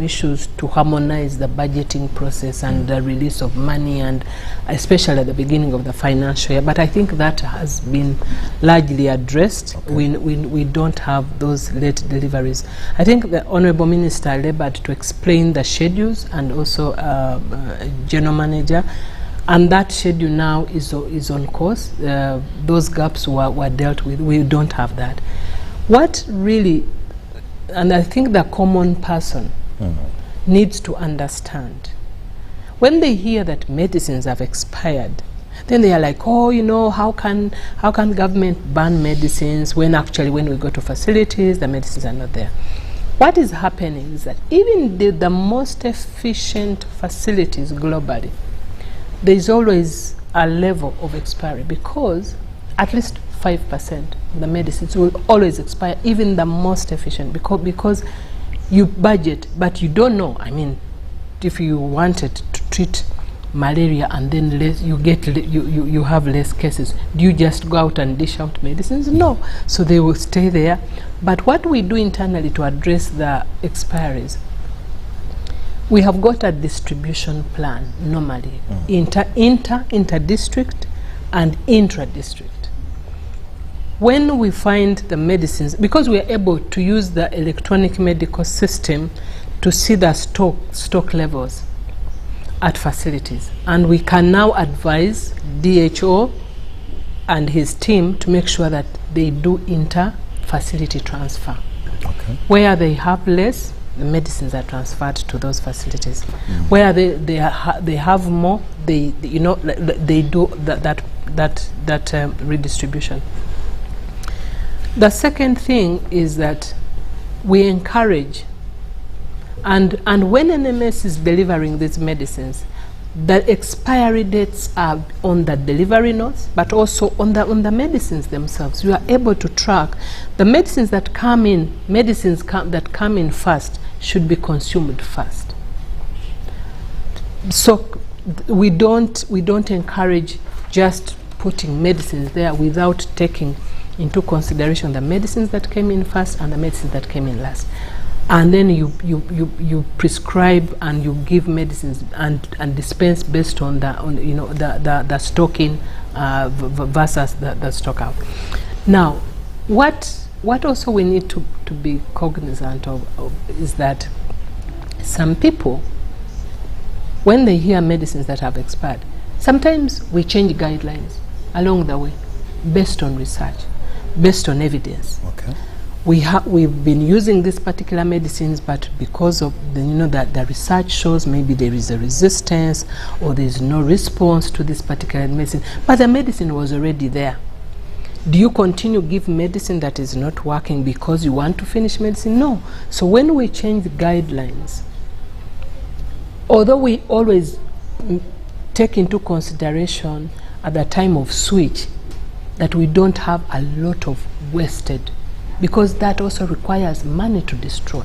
issues to harmonize the budgeting process and the release of money, and especially at the beginning of the financial year. But I think that has been largely addressed. Okay. We don't have those late deliveries. I think the Honorable Minister labored to explain the schedules, and also General Manager. And that schedule now is on course. Those gaps were dealt with. We don't have that. What really, and I think the common person needs to understand, when they hear that medicines have expired, then they are like, oh, how can government ban medicines when actually when we go to facilities, the medicines are not there. what is happening is that even the most efficient facilities globally, there is always a level of expiry, because at least 5% of the medicines will always expire, even the most efficient, because you budget, but you don't know. I mean, if you wanted to treat malaria and then you have less cases, do you just go out and dish out medicines? No. So they will stay there. But what we do internally to address the expiries, we have got a distribution plan normally, inter-district and intra-district. When we find the medicines, because we are able to use the electronic medical system to see the stock levels at facilities, and we can now advise DHO and his team to make sure that they do inter-facility transfer. Okay. Where they have less, the medicines are transferred to those facilities. Where they have more, they do that redistribution. The second thing is that we encourage, and when NMS is delivering these medicines, the expiry dates are on the delivery notes, but also on the medicines themselves. You are able to track the medicines that come in. That come in first should be consumed first. So we don't encourage just putting medicines there without taking into consideration the medicines that came in first and the medicines that came in last. And then you prescribe and you give medicines and dispense based on the stocking versus the stock out. Now, what also we need to be cognizant of is that some people, when they hear medicines that have expired, sometimes we change guidelines along the way based on research, based on evidence. Okay. We've been using these particular medicines, but because of the research shows maybe there is a resistance or there is no response to this particular medicine, but the medicine was already there. Do you continue give medicine that is not working because you want to finish medicine? No. So when we change the guidelines, although we always take into consideration at the time of switch that we don't have a lot of wasted, because that also requires money to destroy.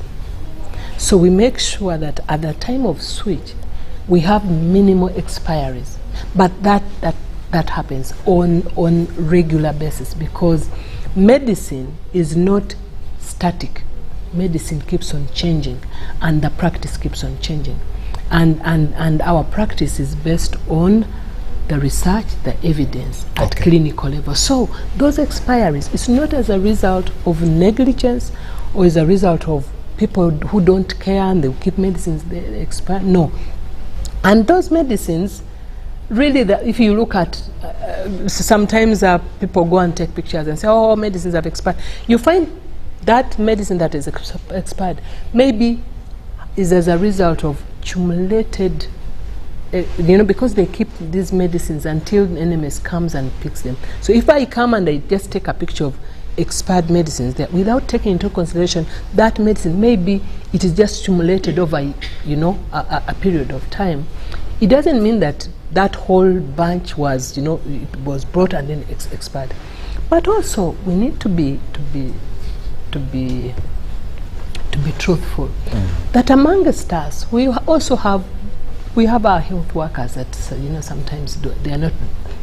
So we make sure that at the time of switch, we have minimal expiries. But that happens on regular basis, because medicine is not static. Medicine keeps on changing, and the practice keeps on changing. And our practice is based on the research, the evidence at clinical level. So those expiries, it's not as a result of negligence or as a result of people who don't care and they keep medicines, they expire. No. And those medicines, really, if you look at, sometimes people go and take pictures and say, oh, medicines have expired. You find that medicine that is expired maybe is as a result of accumulated, because they keep these medicines until NMS comes and picks them. So if I come and I just take a picture of expired medicines there without taking into consideration that medicine, maybe it is just accumulated over a period of time, it doesn't mean that that whole bunch was it was brought and then expired. But also we need to be truthful that amongst us we also have our health workers that sometimes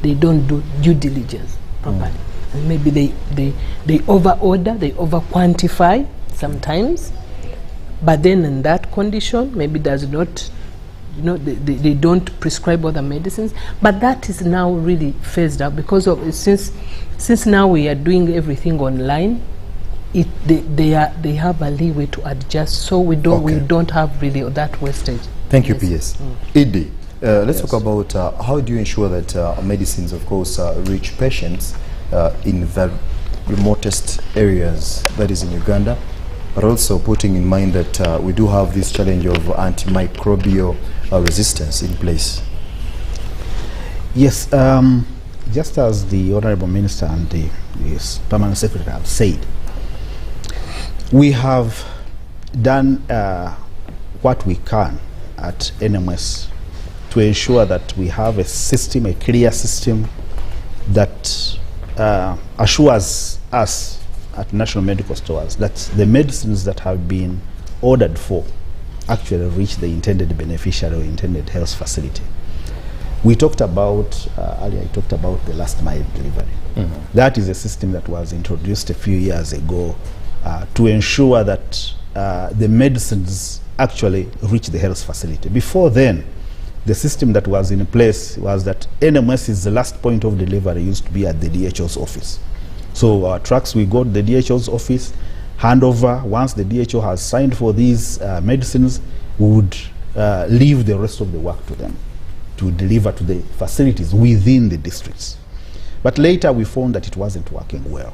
they don't do due diligence properly, and maybe they over order, they over quantify sometimes, but then in that condition maybe does not they don't prescribe other medicines. But that is now really phased out because of since now we are doing everything online. They have a leeway to adjust, so we don't have really that wastage. Thank you, PS. Idi, let's talk about how do you ensure that medicines, of course, reach patients in the remotest areas, that is in Uganda, but also putting in mind that we do have this challenge of antimicrobial resistance in place. Yes, just as the Honorable Minister and the Permanent Secretary have said, we have done what we can at NMS to ensure that we have a system, a clear system that assures us at National Medical Stores that the medicines that have been ordered for actually reach the intended beneficiary or intended health facility. We talked about, earlier I talked about the last mile delivery. That is a system that was introduced a few years ago to ensure that the medicines actually reach the health facility. Before then, the system that was in place was that NMS's last point of delivery used to be at the DHO's office. So our trucks, we go to the DHO's office, hand over. Once the DHO has signed for these medicines, we would leave the rest of the work to them to deliver to the facilities within the districts. But later we found that it wasn't working well.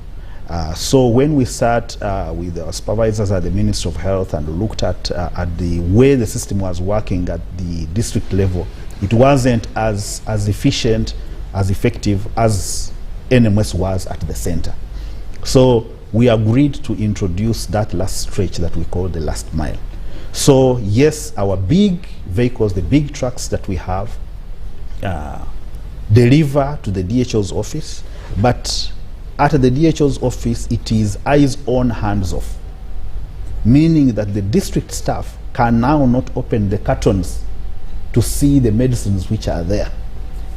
So when we sat with our supervisors at the Ministry of Health and looked at the way the system was working at the district level, it wasn't as efficient, as effective as NMS was at the center. So we agreed to introduce that last stretch that we call the last mile. So yes, our big vehicles, the big trucks that we have, deliver to the DHO's office, but at the DHO's office, it is eyes on, hands off, meaning that the district staff can now not open the cartons to see the medicines which are there.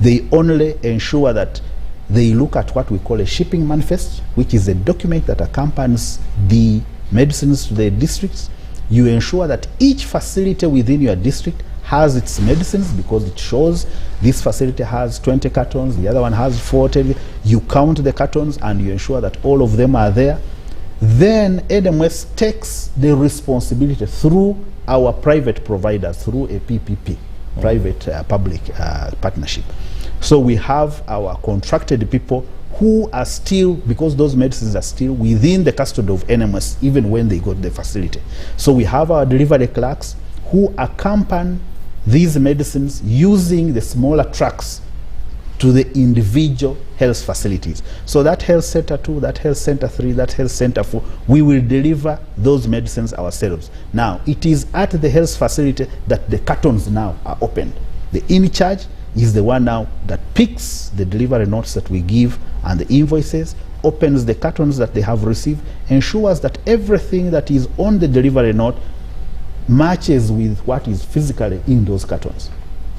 They only ensure that they look at what we call a shipping manifest, which is a document that accompanies the medicines to the districts. You ensure that each facility within your district has its medicines because it shows this facility has 20 cartons, the other one has 40. You count the cartons and you ensure that all of them are there. Then NMS takes the responsibility through our private providers, through a PPP, private-public partnership. So we have our contracted people who are still, because those medicines are still within the custody of NMS even when they go to the facility. So we have our delivery clerks who accompany these medicines using the smaller trucks to the individual health facilities. So that health center 2, that health center 3, that health center 4, we will deliver those medicines ourselves. Now, it is at the health facility that the cartons now are opened. The in-charge is the one now that picks the delivery notes that we give and the invoices, opens the cartons that they have received, ensures that everything that is on the delivery note matches with what is physically in those cartons,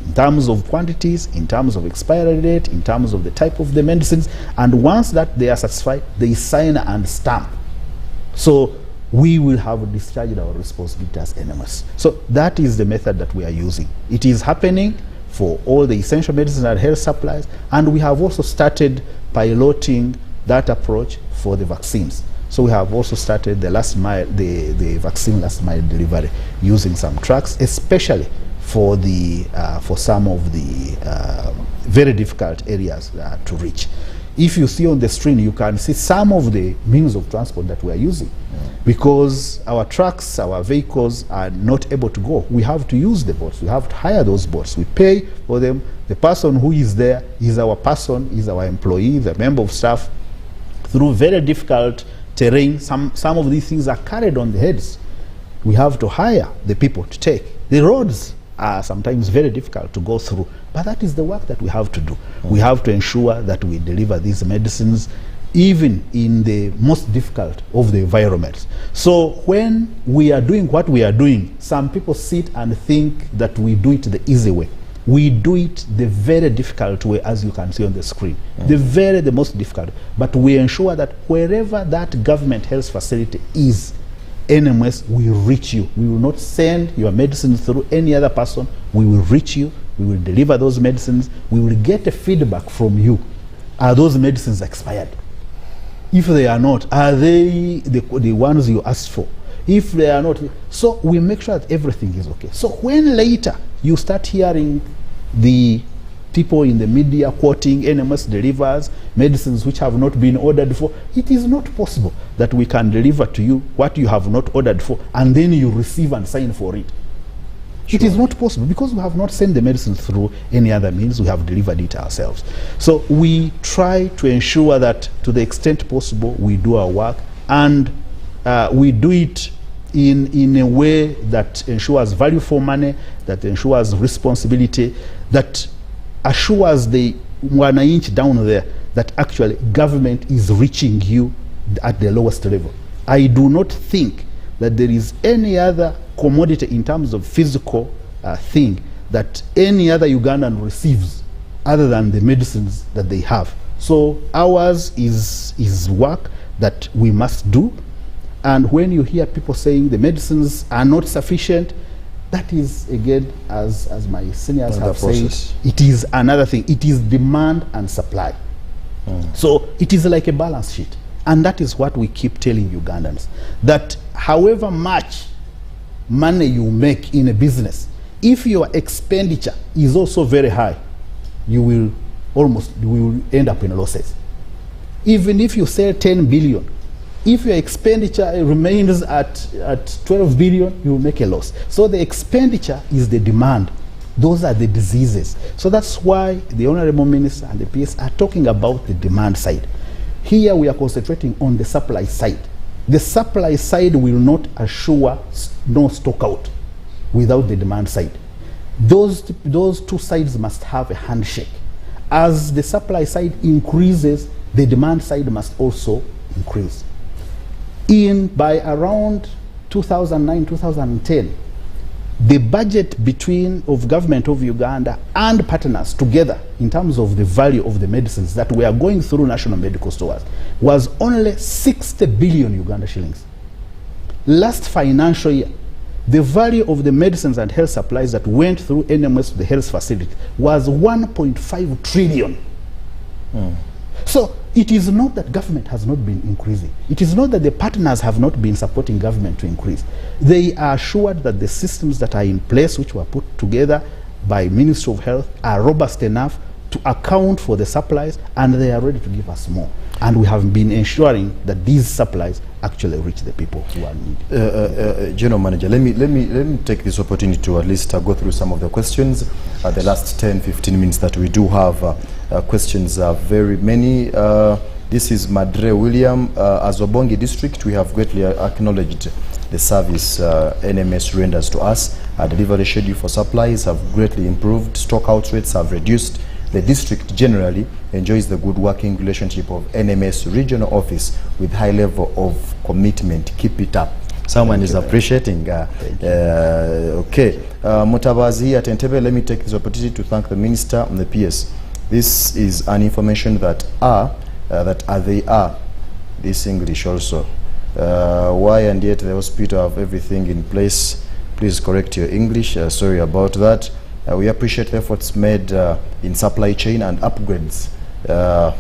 in terms of quantities, in terms of expiry date, in terms of the type of the medicines. And once that they are satisfied, they sign and stamp. So we will have discharged our responsibility as NMS. So that is the method that we are using. It is happening for all the essential medicines and health supplies, and we have also started piloting that approach for the vaccines. So we have also started the last mile, the vaccine last mile delivery using some trucks, especially for the for some of the very difficult areas to reach. If you see on the screen, you can see some of the means of transport that we are using. Because our trucks, our vehicles are not able to go. We have to use the boats. We have to hire those boats. We pay for them. The person who is there is our person, is our employee, the member of staff. Through very difficult terrain, some of these things are carried on the heads. We have to hire the people to take. The roads are sometimes very difficult to go through, but that is the work that we have to do. We have to ensure that we deliver these medicines even in the most difficult of the environments. So when we are doing what we are doing, some people sit and think that we do it the easy way. We do it the very difficult way, as you can see on the screen. The most difficult. But we ensure that wherever that government health facility is, NMS will reach you. We will not send your medicines through any other person. We will reach you. We will deliver those medicines. We will get a feedback from you. Are those medicines expired? If they are not, are they the ones you asked for? If they are not, so we make sure that everything is okay. So when later you start hearing the people in the media quoting NMS delivers medicines which have not been ordered for, it is not possible that we can deliver to you what you have not ordered for and then you receive and sign for it. It is not possible because we have not sent the medicine through any other means. We have delivered it ourselves. So we try to ensure that to the extent possible we do our work, and we do it in a way that ensures value for money, that ensures responsibility, that assures the wananchi down there that actually government is reaching you at the lowest level. I do not think that there is any other commodity in terms of physical thing that any other Ugandan receives other than the medicines that they have. So ours is work that we must do. And when you hear people saying the medicines are not sufficient, that is, again, as my seniors have said, it is another thing. It is demand and supply. So it is like a balance sheet. And that is what we keep telling Ugandans, that however much money you make in a business, if your expenditure is also very high, you will end up in losses. Even if you sell 10 billion, if your expenditure remains at 12 billion, you will make a loss. So the expenditure is the demand. Those are the diseases. So that's why the Honorable Minister and the PS are talking about the demand side. Here we are concentrating on the supply side. The supply side will not assure no stock out without the demand side. Those two sides must have a handshake. As the supply side increases, the demand side must also increase. By around 2009, 2010, the budget of government of Uganda and partners together in terms of the value of the medicines that we are going through national medical stores was only 60 billion Uganda shillings. Last financial year, the value of the medicines and health supplies that went through NMS to the health facility was 1.5 trillion. So it is not that government has not been increasing. It is not that the partners have not been supporting government to increase. They are assured that the systems that are in place, which were put together by Ministry of Health, are robust enough to account for the supplies, and they are ready to give us more. And we have been ensuring that these supplies actually reach the people who are needed. General Manager, let me take this opportunity to at least go through some of the questions. The last 10-15 minutes that we do have, questions are very many. This is Madre William. As Obongi District, we have greatly acknowledged the service NMS renders to us. Our delivery schedule for supplies have greatly improved. Stock out rates have reduced. The district generally enjoys the good working relationship of NMS regional office with high level of commitment. Keep it up. Someone is appreciating. Okay. Mutabazi at Entebbe, let me take this opportunity to thank the Minister and the PS. This is an information that they are. This English also. Why and yet the hospital have everything in place. Please correct your English. Sorry about that. We appreciate the efforts made in supply chain and upgrades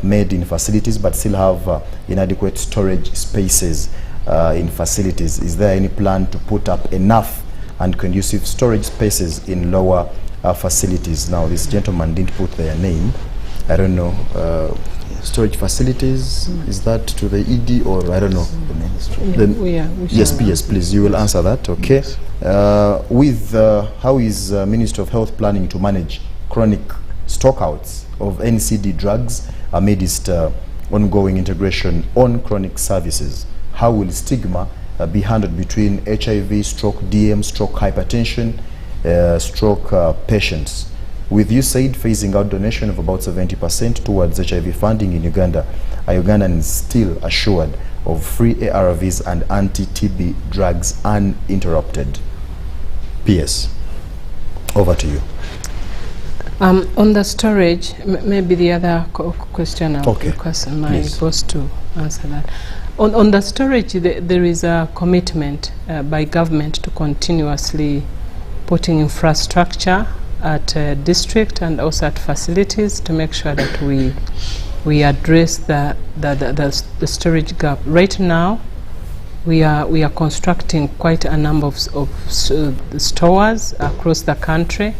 made in facilities, but still have inadequate storage spaces in facilities. Is there any plan to put up enough and conducive storage spaces in lower facilities? Now, this gentleman didn't put their name. I don't know. Storage facilities, is that to the ED or I don't know? The ministry. Yes, PS, please, you will answer that, okay? How is Ministry of Health planning to manage chronic stockouts of NCD drugs amidst ongoing integration on chronic services? How will stigma be handled between HIV, stroke DM, stroke hypertension, stroke patients? With USAID phasing out donation of about 70% towards HIV funding in Uganda, are Ugandans still assured of free ARVs and anti-TB drugs uninterrupted? PS, over to you. On the storage, maybe the other question I'll request my boss to answer that. On the storage, there is a commitment by government to continuously putting infrastructure at district and also at facilities to make sure that we address the storage gap. Right now, we are constructing quite a number of stores across the country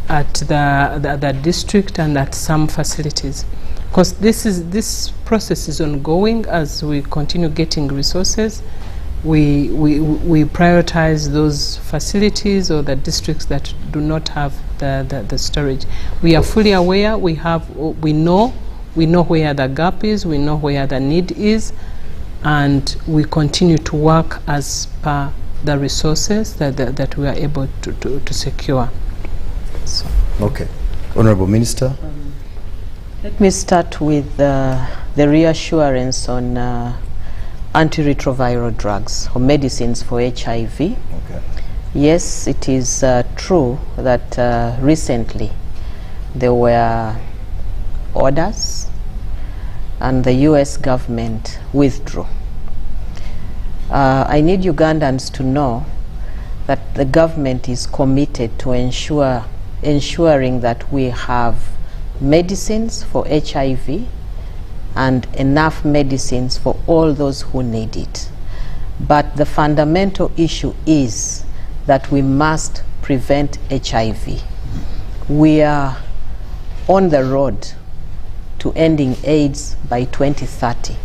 at the district and at some facilities. Because this process is ongoing. As we continue getting resources, we prioritize those facilities or the districts that do not have the storage. We are fully aware. We know where the gap is. We know where the need is, and we continue to work as per the resources that we are able to secure. So. Okay. Honorable Minister. Let me start with the reassurance on antiretroviral drugs or medicines for HIV. Okay. Yes, it is true that recently there were orders and the US government withdrew. I need Ugandans to know that the government is committed to ensuring that we have medicines for HIV and enough medicines for all those who need it. But the fundamental issue is that we must prevent HIV. We are on the road to ending AIDS by 2030,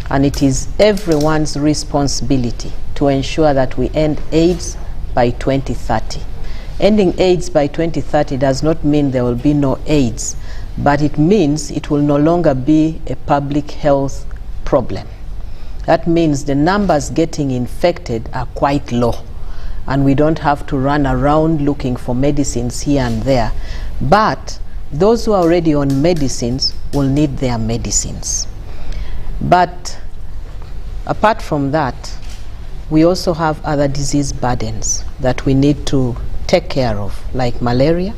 and it is everyone's responsibility to ensure that we end AIDS by 2030. Ending AIDS by 2030 does not mean there will be no AIDS, but it means it will no longer be a public health problem. That means the numbers getting infected are quite low, and we don't have to run around looking for medicines here and there. But those who are already on medicines will need their medicines. But apart from that, we also have other disease burdens that we need to take care of, like malaria,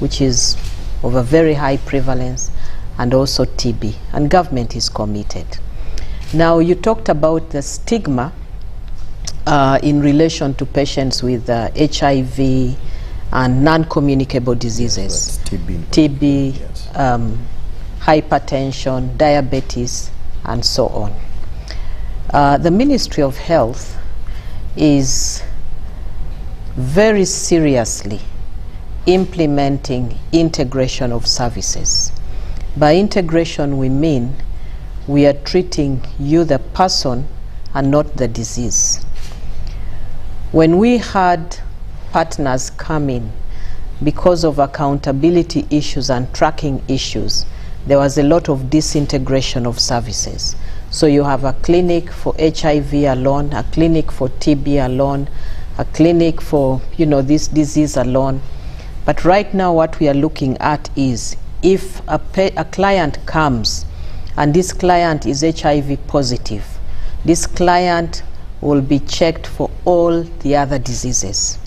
which is of a very high prevalence, and also TB, and government is committed. Now, you talked about the stigma in relation to patients with HIV and non-communicable diseases, TB, yes. Hypertension, diabetes, and so on. The Ministry of Health is very seriously implementing integration of services. By integration, we mean we are treating you, the person, and not the disease. When we had partners come in because of accountability issues and tracking issues, there was a lot of disintegration of services. So you have a clinic for HIV alone, a clinic for TB alone, a clinic for, this disease alone. But right now what we are looking at is if a client comes and this client is HIV positive, this client will be checked for all the other diseases: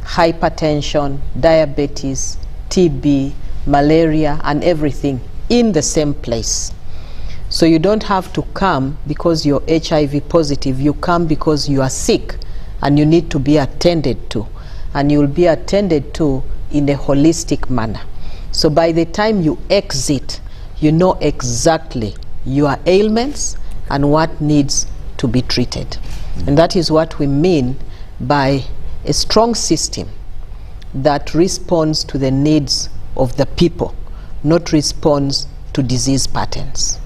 hypertension, diabetes, TB, malaria, and everything in the same place. So you don't have to come because you're HIV positive. You come because you are sick and you need to be attended to. And you will be attended to in a holistic manner. So by the time you exit, you know exactly your ailments and what needs to be treated. And that is what we mean by a strong system that responds to the needs of the people, not responds to disease patterns.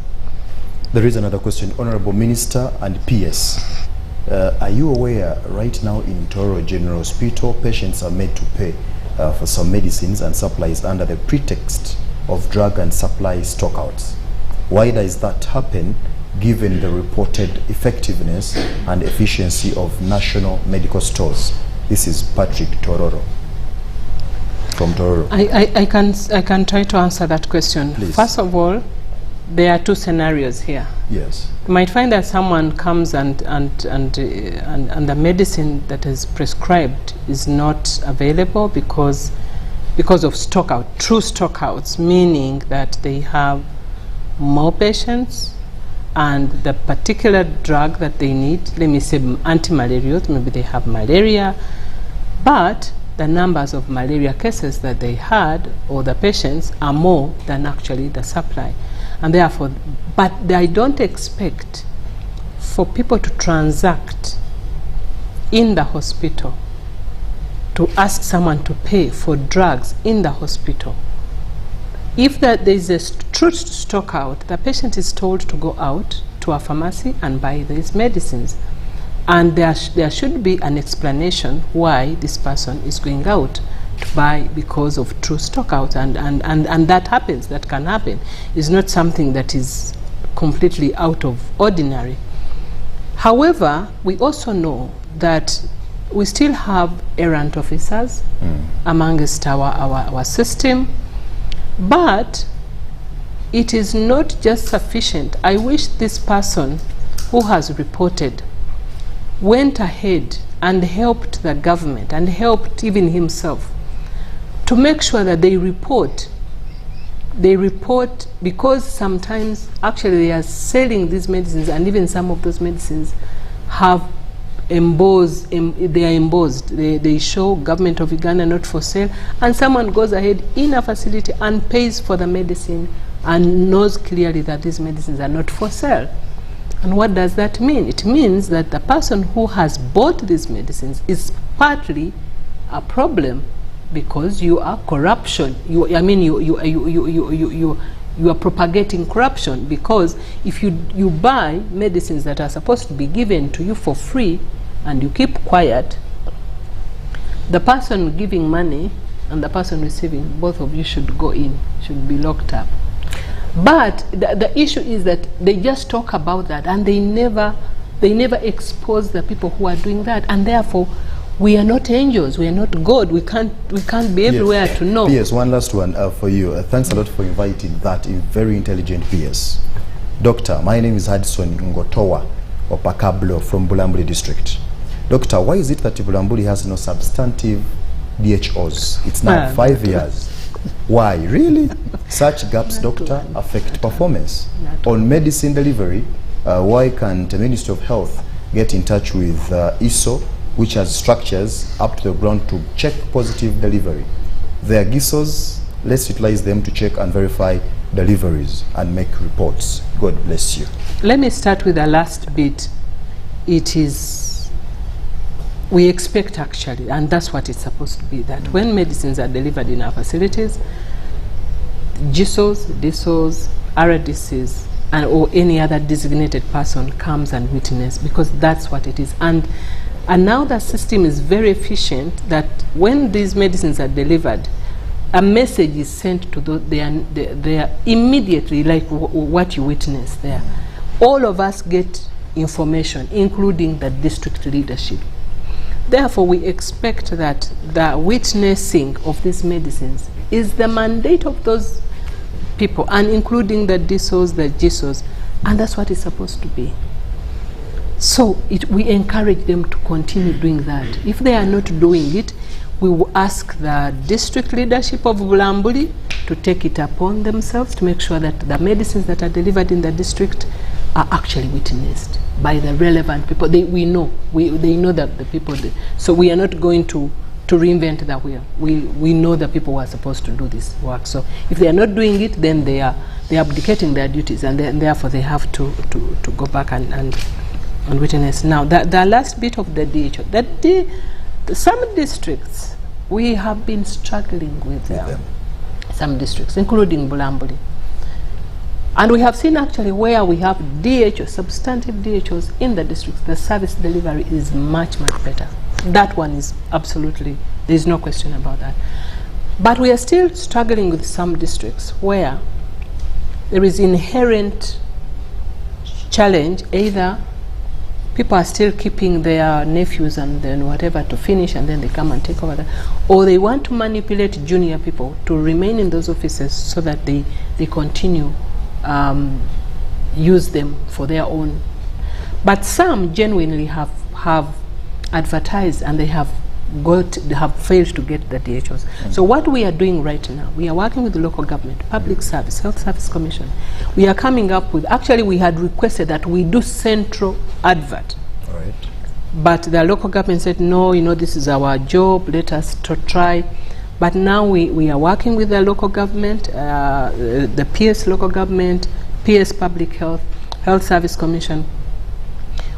There is another question. Honorable Minister and PS, are you aware right now in Tororo General Hospital, patients are made to pay for some medicines and supplies under the pretext of drug and supply stockouts? Why does that happen given the reported effectiveness and efficiency of national medical stores? This is Patrick Tororo from Tororo. I can try to answer that question. Please. First of all, there are two scenarios here. Yes. You might find that someone comes and the medicine that is prescribed is not available because of stockout, true stockouts, meaning that they have more patients and the particular drug that they need, let me say anti-malarials, maybe they have malaria, but the numbers of malaria cases that they had or the patients are more than actually the supply. And therefore, but I don't expect for people to transact in the hospital, to ask someone to pay for drugs in the hospital. If there is a true stock out, the patient is told to go out to a pharmacy and buy these medicines. And there should be an explanation why this person is going out to buy because of true stock out. And that happens, that can happen. It's not something that is completely out of ordinary. However, we also know that we still have errant officers amongst our system, but it is not just sufficient. I wish this person who has reported went ahead and helped the government and helped even himself to make sure that they report, because sometimes actually they are selling these medicines, and even some of those medicines have they are embossed. They show government of Uganda not for sale, and someone goes ahead in a facility and pays for the medicine and knows clearly that these medicines are not for sale. And what does that mean? It means that the person who has bought these medicines is partly a problem, because you are corruption. You are propagating corruption, because if you buy medicines that are supposed to be given to you for free and you keep quiet, the person giving money and the person receiving, both of you should go in, should be locked up. But the issue is that they just talk about that, and they never expose the people who are doing that, and therefore we are not angels, we are not God, we can't be everywhere to know. PS, one last one for you. Thanks a lot for inviting that very intelligent PS. Doctor, my name is Hudson Ngotowa Opakablo from Bulambuli district. Doctor, why is it that Bulambuli has no substantive DHOs? It's now 5 years. Why? Really? Such gaps, doctor, affect performance. On medicine delivery, why can't the Ministry of Health get in touch with ISO, which has structures up to the ground to check positive delivery? There are GISOs, let's utilize them to check and verify deliveries and make reports. God bless you. Let me start with the last bit. It is, we expect actually, and that's what it's supposed to be, that when medicines are delivered in our facilities, GISOs, DISOs, RDCs, or any other designated person comes and witness, because that's what it is. And now the system is very efficient, that when these medicines are delivered, a message is sent to those, they are immediately, like what you witnessed there. All of us get information, including the district leadership. Therefore, we expect that the witnessing of these medicines is the mandate of those people, and including the DISOs, the GISOs, and that's what it's supposed to be. So we encourage them to continue doing that. If they are not doing it, we will ask the district leadership of Bulambuli to take it upon themselves to make sure that the medicines that are delivered in the district are actually witnessed by the relevant people. They know that the people, so we are not going to reinvent the wheel. We know the people who are supposed to do this work. So if they are not doing it, then they are abdicating their duties, and therefore they have to go back and witness. Now, the last bit of the DHO, some districts, we have been struggling with them. Some districts, including Bulambuli. And we have seen actually where we have DHOs, substantive DHOs in the districts, the service delivery is much, much better. That one is absolutely, there is no question about that. But we are still struggling with some districts where there is inherent challenge. Either people are still keeping their nephews and then whatever to finish, and then they come and take over that, or they want to manipulate junior people to remain in those offices so that they continue use them for their own. But some genuinely have advertised, and they have failed to get the DHOs. So what we are doing right now, we are working with the local government, public service, health service commission. We are coming up with, actually we had requested that we do central advert. All right. But the local government said, no, this is our job, let us try. But now we are working with the local government, the PS local government, PS public health, health service commission.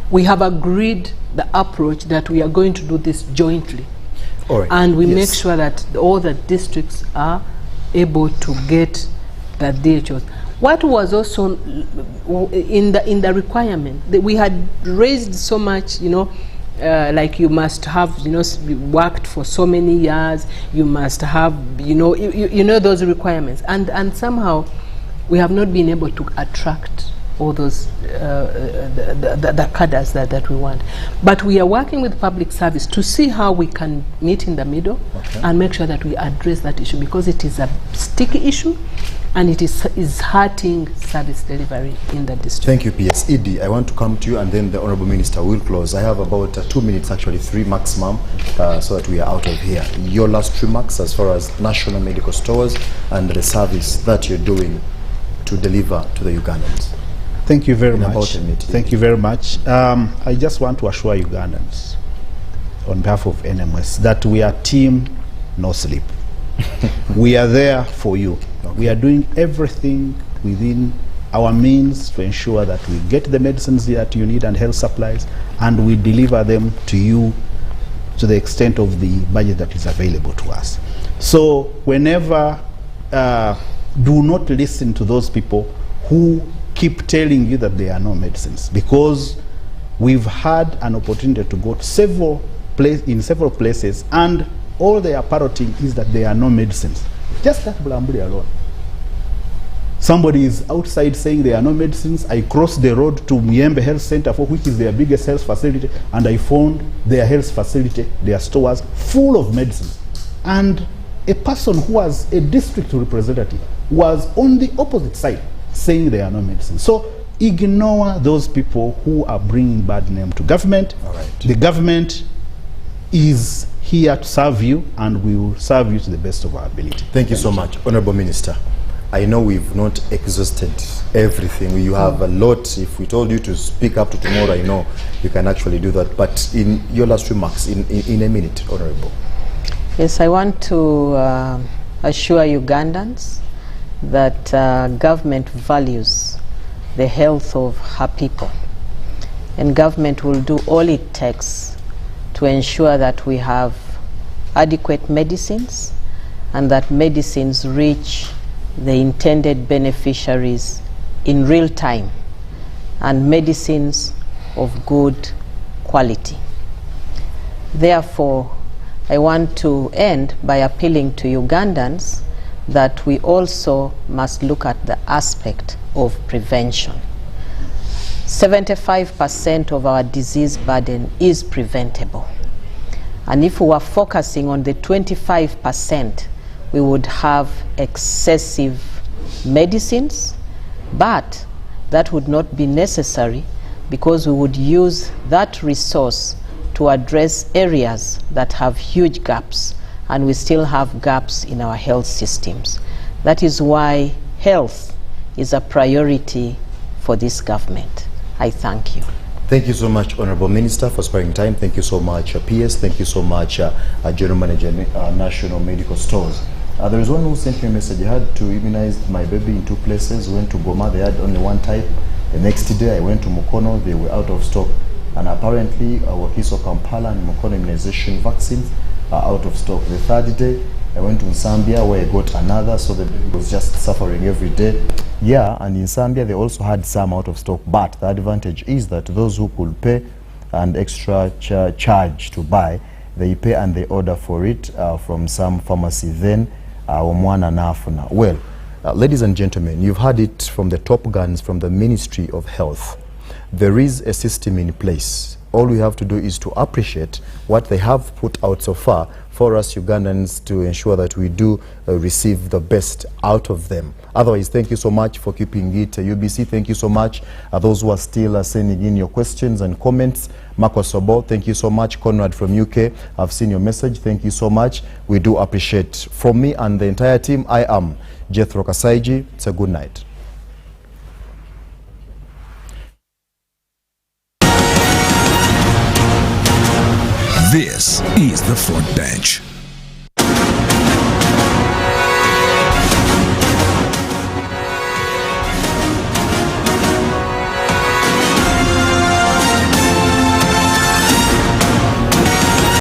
We have agreed the approach that we are going to do this jointly. All right. And we make sure that all the districts are able to get the DHOs. What was also in the requirement, that we had raised so much, like you must have, worked for so many years, you must have, those requirements. And somehow we have not been able to attract all those the cadres that we want. But we are working with public service to see how we can meet in the middle and make sure that we address that issue, because it is a sticky issue and it is hurting service delivery in the district. Thank you, PS. Edie, I want to come to you and then the Honorable Minister will close. I have about 2 minutes, actually 3 maximum, so that we are out of here. Your last remarks as far as national medical stores and the service that you're doing to deliver to the Ugandans. Thank you very much. Thank you very much. I just want to assure Ugandans on behalf of NMS that we are team no sleep. We are there for you. We are doing everything within our means to ensure that we get the medicines that you need and health supplies, and we deliver them to you to the extent of the budget that is available to us. So whenever, do not listen to those people who keep telling you that there are no medicines, because we've had an opportunity to go to several places, and all they are parroting is that there are no medicines. Just that Bulambuli alone. Somebody is outside saying there are no medicines. I crossed the road to Muyembe Health Center, for which is their biggest health facility, and I found their health facility, their stores, full of medicines. And a person who was a district representative was on the opposite side saying there are no medicines. So ignore those people who are bringing bad name to government. All right. The government is here to serve you, and we will serve you to the best of our ability. Thank you so much, Honorable Minister. I know we've not exhausted everything. You have a lot. If we told you to speak up to tomorrow, I know you can actually do that. But in your last remarks, in a minute, Honorable. Yes, I want to assure Ugandans that government values the health of her people, and government will do all it takes to ensure that we have adequate medicines and that medicines reach the intended beneficiaries in real time, and medicines of good quality. Therefore, I want to end by appealing to Ugandans that we also must look at the aspect of prevention. 75% of our disease burden is preventable. And if we were focusing on the 25%, we would have excessive medicines, but that would not be necessary, because we would use that resource to address areas that have huge gaps, and we still have gaps in our health systems. That is why health is a priority for this government. I thank you. Thank you so much, Honorable Minister, for sparing time. Thank you so much, PS. Thank you so much, General Manager, National Medical Stores. There is one who sent me a message. I had to immunize my baby in 2 places. Went to Goma, they had only 1 type. The next day I went to Mukono, they were out of stock. And apparently Wakiso, Kampala and Mukono immunization vaccines are out of stock. The 3rd day I went to Zambia, where I got another, so the baby was just suffering every day. Yeah, and in Zambia they also had some out of stock, but the advantage is that those who could pay an extra charge to buy, they pay and they order for it from some pharmacy. Then well, ladies and gentlemen, you've heard it from the top guns from the Ministry of Health. There is a system in place. All we have to do is to appreciate what they have put out so far for us Ugandans to ensure that we do receive the best out of them. Otherwise, thank you so much for keeping it UBC. Thank you so much those who are still sending in your questions and comments. Marco Sobo, thank you so much. Conrad from UK, I've seen your message. Thank you so much. We do appreciate. From me and the entire team, I am Jethro Kasaiji. It's a good night. This is the Front Bench.